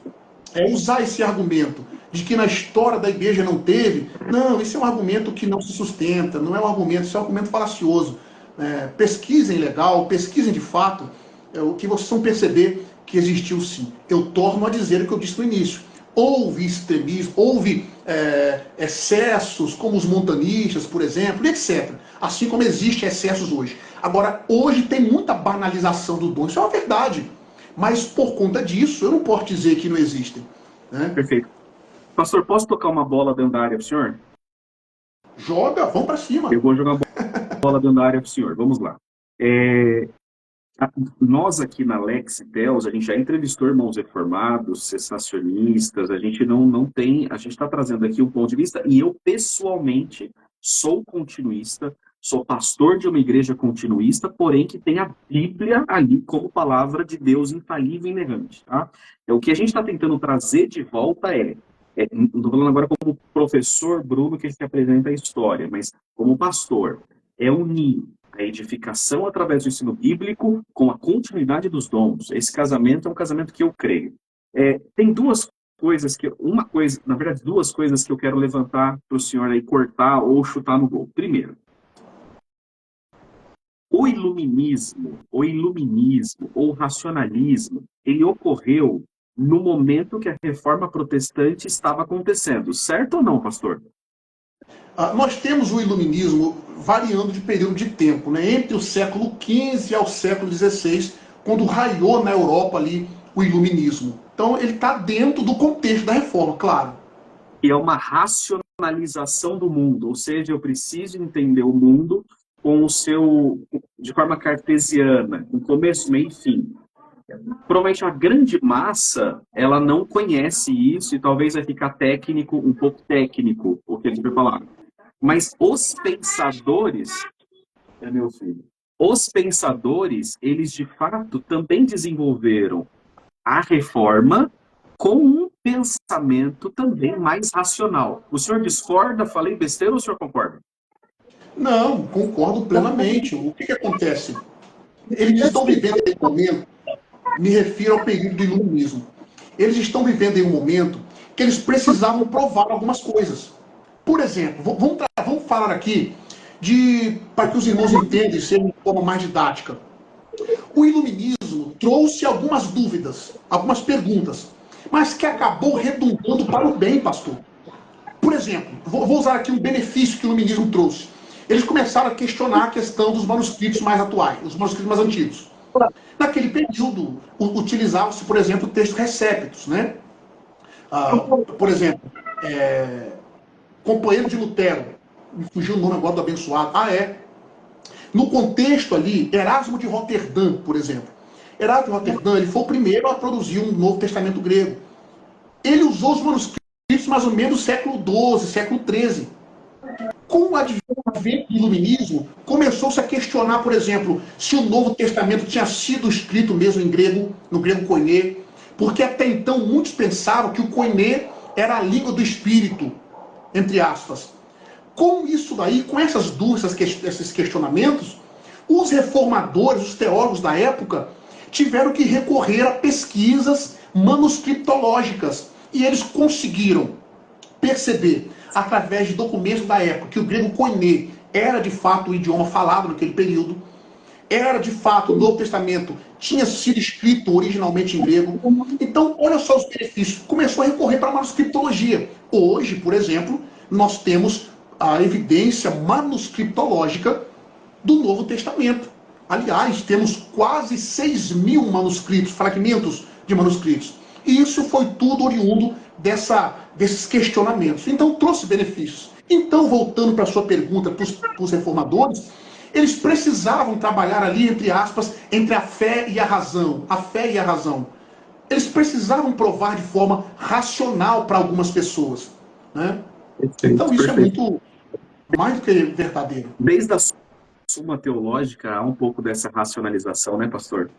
usar esse argumento de que na história da igreja não teve, não, esse é um argumento que não se sustenta, não é um argumento, isso é um argumento falacioso. Pesquisem legal, pesquisem de fato, o que vocês vão perceber que existiu sim. Eu torno a dizer o que eu disse no início. Houve extremismo, houve excessos, como os montanistas, por exemplo, etc. Assim como existem excessos hoje. Agora, hoje tem muita banalização do dom, isso é uma verdade. Mas por conta disso, eu não posso dizer que não existem. Né? Perfeito. Pastor, posso tocar uma bola dentro da área para o senhor? Joga, vamos para cima. Eu vou jogar uma bola dentro da área para o senhor. Vamos lá. Nós aqui na Lex Theos, a gente já entrevistou irmãos reformados, cessacionistas, a gente não tem, a gente está trazendo aqui um ponto de vista, e eu pessoalmente sou continuista, sou pastor de uma igreja continuista, porém que tem a Bíblia ali como palavra de Deus infalível e inerrante. Tá? O que a gente está tentando trazer de volta não estou falando agora como professor Bruno que apresenta a história, mas como pastor, é unir a edificação através do ensino bíblico com a continuidade dos dons. Esse casamento é um casamento que eu creio. Tem duas coisas na verdade, duas coisas que eu quero levantar para o senhor aí cortar ou chutar no gol. Primeiro, o iluminismo, ou racionalismo, ele ocorreu no momento que a reforma protestante estava acontecendo. Certo ou não, pastor? Nós temos o iluminismo variando de período de tempo, né? Entre o século XV ao século XVI, quando raiou na Europa ali o iluminismo. Então ele está dentro do contexto da reforma, claro. E é uma racionalização do mundo, ou seja, eu preciso entender o mundo de forma cartesiana, com começo, meio e fim. Provavelmente a grande massa, ela não conhece isso e talvez vai ficar um pouco técnico, o que ele vai falar. Mas os pensadores, meu filho, eles de fato também desenvolveram a reforma com um pensamento também mais racional. O senhor discorda? Falei besteira ou o senhor concorda? Não, concordo plenamente. O que acontece? Eles estão vivendo em um momento, me refiro ao período do iluminismo, eles estão vivendo em um momento que eles precisavam provar algumas coisas. Por exemplo, vamos falar aqui para que os irmãos entendam e sejam de forma mais didática. O iluminismo trouxe algumas dúvidas, algumas perguntas, mas que acabou redundando para o bem, pastor. Por exemplo, vou usar aqui um benefício que o iluminismo trouxe. Eles começaram a questionar a questão dos manuscritos mais atuais, os manuscritos mais antigos. Naquele período, utilizavam-se, por exemplo, textos recéptos, né? Por exemplo, companheiro de Lutero, me fugiu o nome agora do abençoado. No contexto ali, Erasmo de Roterdã, por exemplo. Erasmo de Roterdã, ele foi o primeiro a produzir um Novo Testamento grego. Ele usou os manuscritos mais ou menos do século XII, século XIII. Com o advento do iluminismo, começou-se a questionar, por exemplo, se o Novo Testamento tinha sido escrito mesmo em grego, no grego koiné, porque até então muitos pensavam que o koiné era a língua do Espírito, entre aspas. Com isso daí, com essas dúvidas, esses questionamentos, os reformadores, os teólogos da época, tiveram que recorrer a pesquisas manuscriptológicas. E eles conseguiram perceber, através de documentos da época, que o grego koiné era de fato o idioma falado naquele período, era de fato o Novo Testamento tinha sido escrito originalmente em grego. Então, olha só os benefícios. Começou a recorrer para a manuscriptologia. Hoje, por exemplo, nós temos a evidência manuscriptológica do Novo Testamento. Aliás, temos quase 6.000 manuscritos, fragmentos de manuscritos. E isso foi tudo oriundo desses questionamentos. Então, trouxe benefícios. Então, voltando para a sua pergunta para os reformadores, eles precisavam trabalhar ali, entre aspas, entre a fé e a razão. A fé e a razão. Eles precisavam provar de forma racional para algumas pessoas. Né? Então, isso é muito mais do que verdadeiro. Desde a Suma Teológica há um pouco dessa racionalização, né, pastor?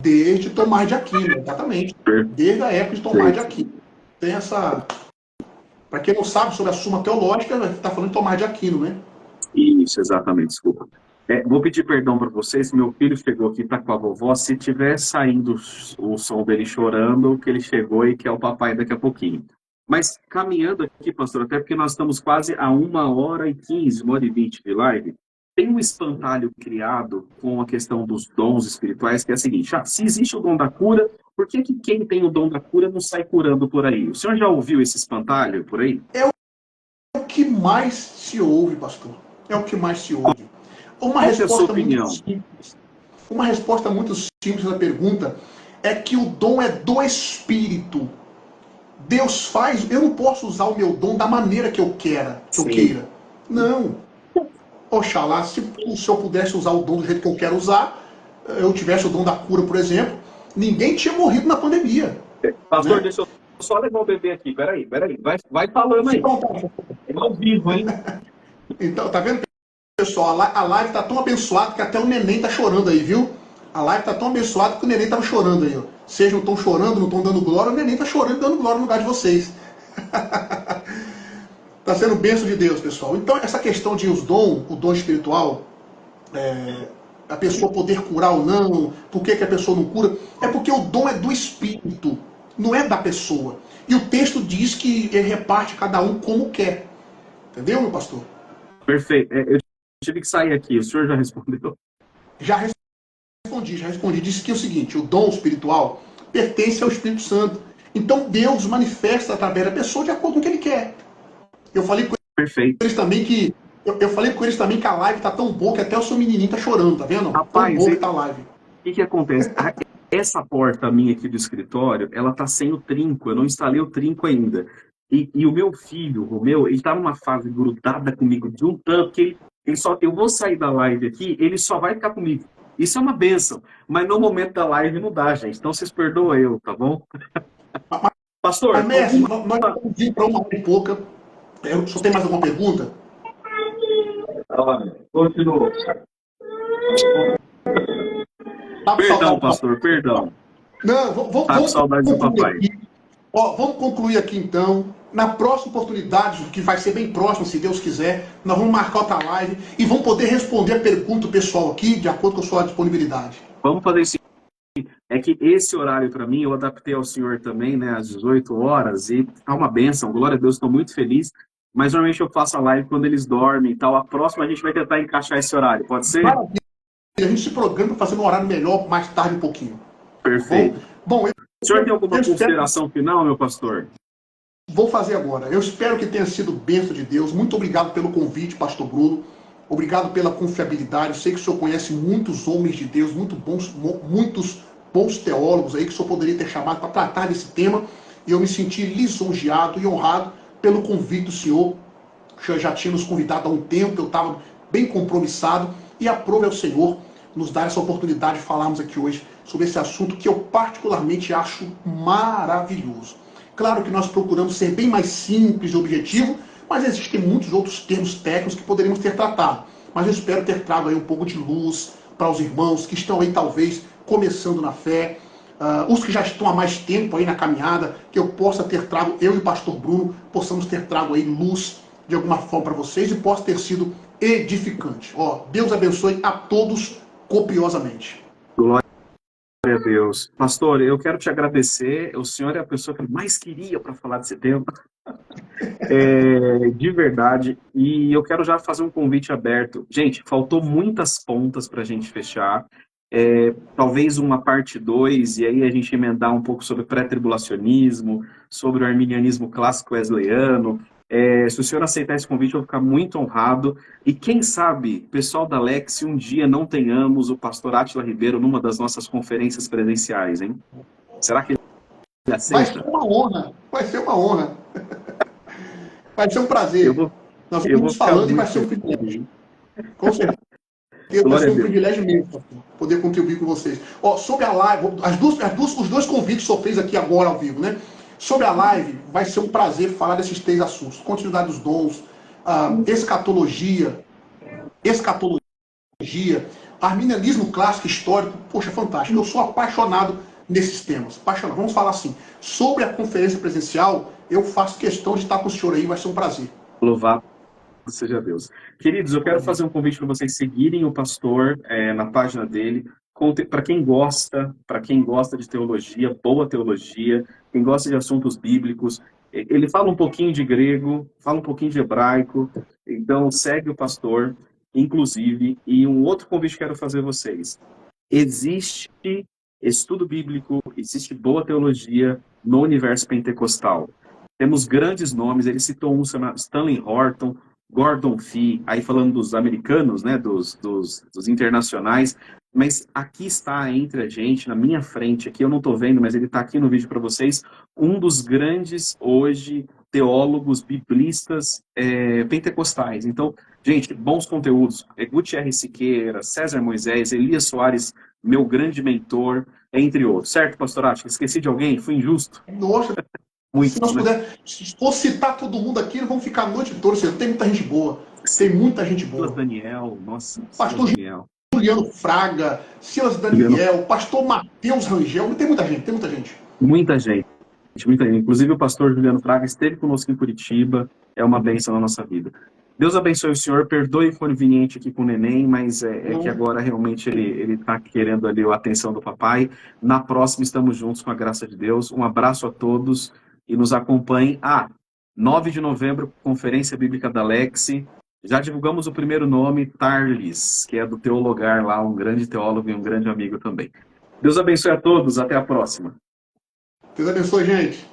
Desde Tomás de Aquino, exatamente. Desde a época de Tomás de Aquino. Tem essa... Para quem não sabe sobre a Suma Teológica, está falando de Tomás de Aquino, né? Isso, exatamente, desculpa. Vou pedir perdão para vocês, meu filho chegou aqui, está com a vovó, se tiver saindo o som dele chorando, que ele chegou e quer o papai daqui a pouquinho. Mas caminhando aqui, pastor, até porque nós estamos quase a 1h15, 1h20 de live, tem um espantalho criado com a questão dos dons espirituais, que é a seguinte: se existe o dom da cura, por que quem tem o dom da cura não sai curando por aí? O senhor já ouviu esse espantalho por aí? É o que mais se ouve, pastor. É o que mais se ouve. Uma resposta muito simples. Uma resposta muito simples da pergunta é que o dom é do Espírito. Deus faz, eu não posso usar o meu dom da maneira que eu queira. Não. Oxalá, se o senhor pudesse usar o dom do jeito que eu quero usar, eu tivesse o dom da cura, por exemplo, ninguém tinha morrido na pandemia. Pastor, né? Deixa eu só levar o bebê aqui, peraí. Vai falando aí. É ao vivo, hein? Então, tá vendo, pessoal? A live tá tão abençoada que até o neném tá chorando aí, viu? A live tá tão abençoada que o neném tava chorando aí, ó. Vocês não estão chorando, não estão dando glória, o neném tá chorando e dando glória no lugar de vocês. Tá sendo bênção de Deus, pessoal. Então, essa questão de o dom espiritual, a pessoa poder curar ou não, por que a pessoa não cura, é porque o dom é do Espírito, não é da pessoa. E o texto diz que ele reparte cada um como quer. Entendeu, meu pastor? Perfeito. Eu tive que sair aqui. O senhor já respondeu? Já respondi. Disse que é o seguinte: o dom espiritual pertence ao Espírito Santo. Então Deus manifesta através da pessoa de acordo com o que ele quer. Eu falei com eles também que eu falei com eles também que a live tá tão boa que até o seu menininho tá chorando, tá vendo? Rapaz, tão boa que tá a live. O que acontece? Essa porta minha aqui do escritório, ela tá sem o trinco. Eu não instalei o trinco ainda. E o meu filho, o Romeu, ele tá numa fase grudada comigo de um tanto que eu vou sair da live aqui, ele só vai ficar comigo. Isso é uma bênção. Mas no momento da live não dá, gente. Então vocês perdoam eu, tá bom? Pastor, mas mestre, nós vamos vir para 1 hora e pouca. Só tem mais alguma pergunta? Continua. Perdão, pastor, perdão. Não, com saudade do papai. Vamos concluir aqui então. Na próxima oportunidade, que vai ser bem próximo, se Deus quiser, nós vamos marcar outra live e vamos poder responder a pergunta do pessoal aqui, de acordo com a sua disponibilidade. Vamos fazer isso. É que esse horário para mim, eu adaptei ao senhor também, né, às 18 horas, e tá uma bênção, glória a Deus, estou muito feliz. Mas normalmente eu faço a live quando eles dormem e tal. A próxima a gente vai tentar encaixar esse horário, pode ser? Maravilha. A gente se programa para fazer um horário melhor, mais tarde um pouquinho. Perfeito. Bom, o senhor tem alguma consideração final, meu pastor? Vou fazer agora. Eu espero que tenha sido bênção de Deus. Muito obrigado pelo convite, pastor Bruno. Obrigado pela confiabilidade. Eu sei que o senhor conhece muitos homens de Deus, muitos bons teólogos aí que o senhor poderia ter chamado para tratar desse tema. E eu me senti lisonjeado e honrado pelo convite do senhor. O senhor já tinha nos convidado há um tempo, eu estava bem compromissado. E aprove ao Senhor nos dar essa oportunidade de falarmos aqui hoje sobre esse assunto que eu particularmente acho maravilhoso. Claro que nós procuramos ser bem mais simples e objetivo, mas existem muitos outros termos técnicos que poderíamos ter tratado. Mas eu espero ter trago aí um pouco de luz para os irmãos que estão aí talvez começando na fé, os que já estão há mais tempo aí na caminhada, que eu possa ter trago, eu e o pastor Bruno, possamos ter trago aí luz de alguma forma para vocês e possa ter sido edificante. Deus abençoe a todos copiosamente. Glória a Deus. Pastor, eu quero te agradecer. O senhor é a pessoa que eu mais queria para falar desse tema. De verdade. E eu quero já fazer um convite aberto. Gente, faltou muitas pontas para a gente fechar. Talvez uma parte 2, e aí a gente emendar um pouco sobre pré-tribulacionismo, sobre o arminianismo clássico wesleyano. Se o senhor aceitar esse convite, eu vou ficar muito honrado. E quem sabe, pessoal da Lex, um dia não tenhamos o pastor Átila Ribeiro numa das nossas conferências presenciais, hein? Será que ele aceita? Vai ser uma honra. Vai ser uma honra. Vai ser um prazer. Nós estamos falando e vai ser um privilégio. Com certeza. Vai ser um privilégio mesmo poder contribuir com vocês. Sobre a live, os dois convites que o senhor fez aqui agora ao vivo, né? Sobre a live, vai ser um prazer falar desses 3 assuntos. Continuidade dos dons, escatologia, Arminianismo clássico, histórico, poxa, fantástico. Eu sou apaixonado nesses temas. Apaixonado. Vamos falar assim. Sobre a conferência presencial, eu faço questão de estar com o senhor aí, vai ser um prazer. Louvado seja Deus. Queridos, eu quero fazer um convite para vocês seguirem o pastor na página dele. Para quem gosta de teologia, boa teologia, quem gosta de assuntos bíblicos, ele fala um pouquinho de grego, fala um pouquinho de hebraico, então segue o pastor, inclusive. E um outro convite que eu quero fazer a vocês. Existe estudo bíblico, existe boa teologia no universo pentecostal. Temos grandes nomes, ele citou um, Stanley Horton, Gordon Fee, aí falando dos americanos, né, dos internacionais, mas aqui está entre a gente, na minha frente, aqui eu não estou vendo, mas ele está aqui no vídeo para vocês, um dos grandes, hoje, teólogos, biblistas pentecostais. Então, gente, bons conteúdos, Gutierrez Siqueira, César Moisés, Elias Soares, meu grande mentor, entre outros. Certo, pastor? Acho que esqueci de alguém? Fui injusto? Nossa, Muito, se nós né? puder, se for citar todo mundo aqui, vamos ficar a noite toda. Tem muita gente boa. Tem muita gente Silas boa. Daniel, nossa, Silas Pastor Daniel. Juliano Fraga, Silas Daniel, pastor Mateus Rangel, tem muita gente, tem muita gente. Muita gente, muita gente. Inclusive o pastor Juliano Fraga esteve conosco em Curitiba, é uma bênção na nossa vida. Deus abençoe o senhor, perdoe o conveniente aqui com o neném, mas é que agora realmente ele está querendo ali a atenção do papai. Na próxima estamos juntos com a graça de Deus. Um abraço a todos e nos acompanhem. 9 de novembro, Conferência Bíblica da Lexi. Já divulgamos o primeiro nome, Tarlis, que é do Teologar lá, um grande teólogo e um grande amigo também. Deus abençoe a todos, até a próxima. Deus abençoe, gente.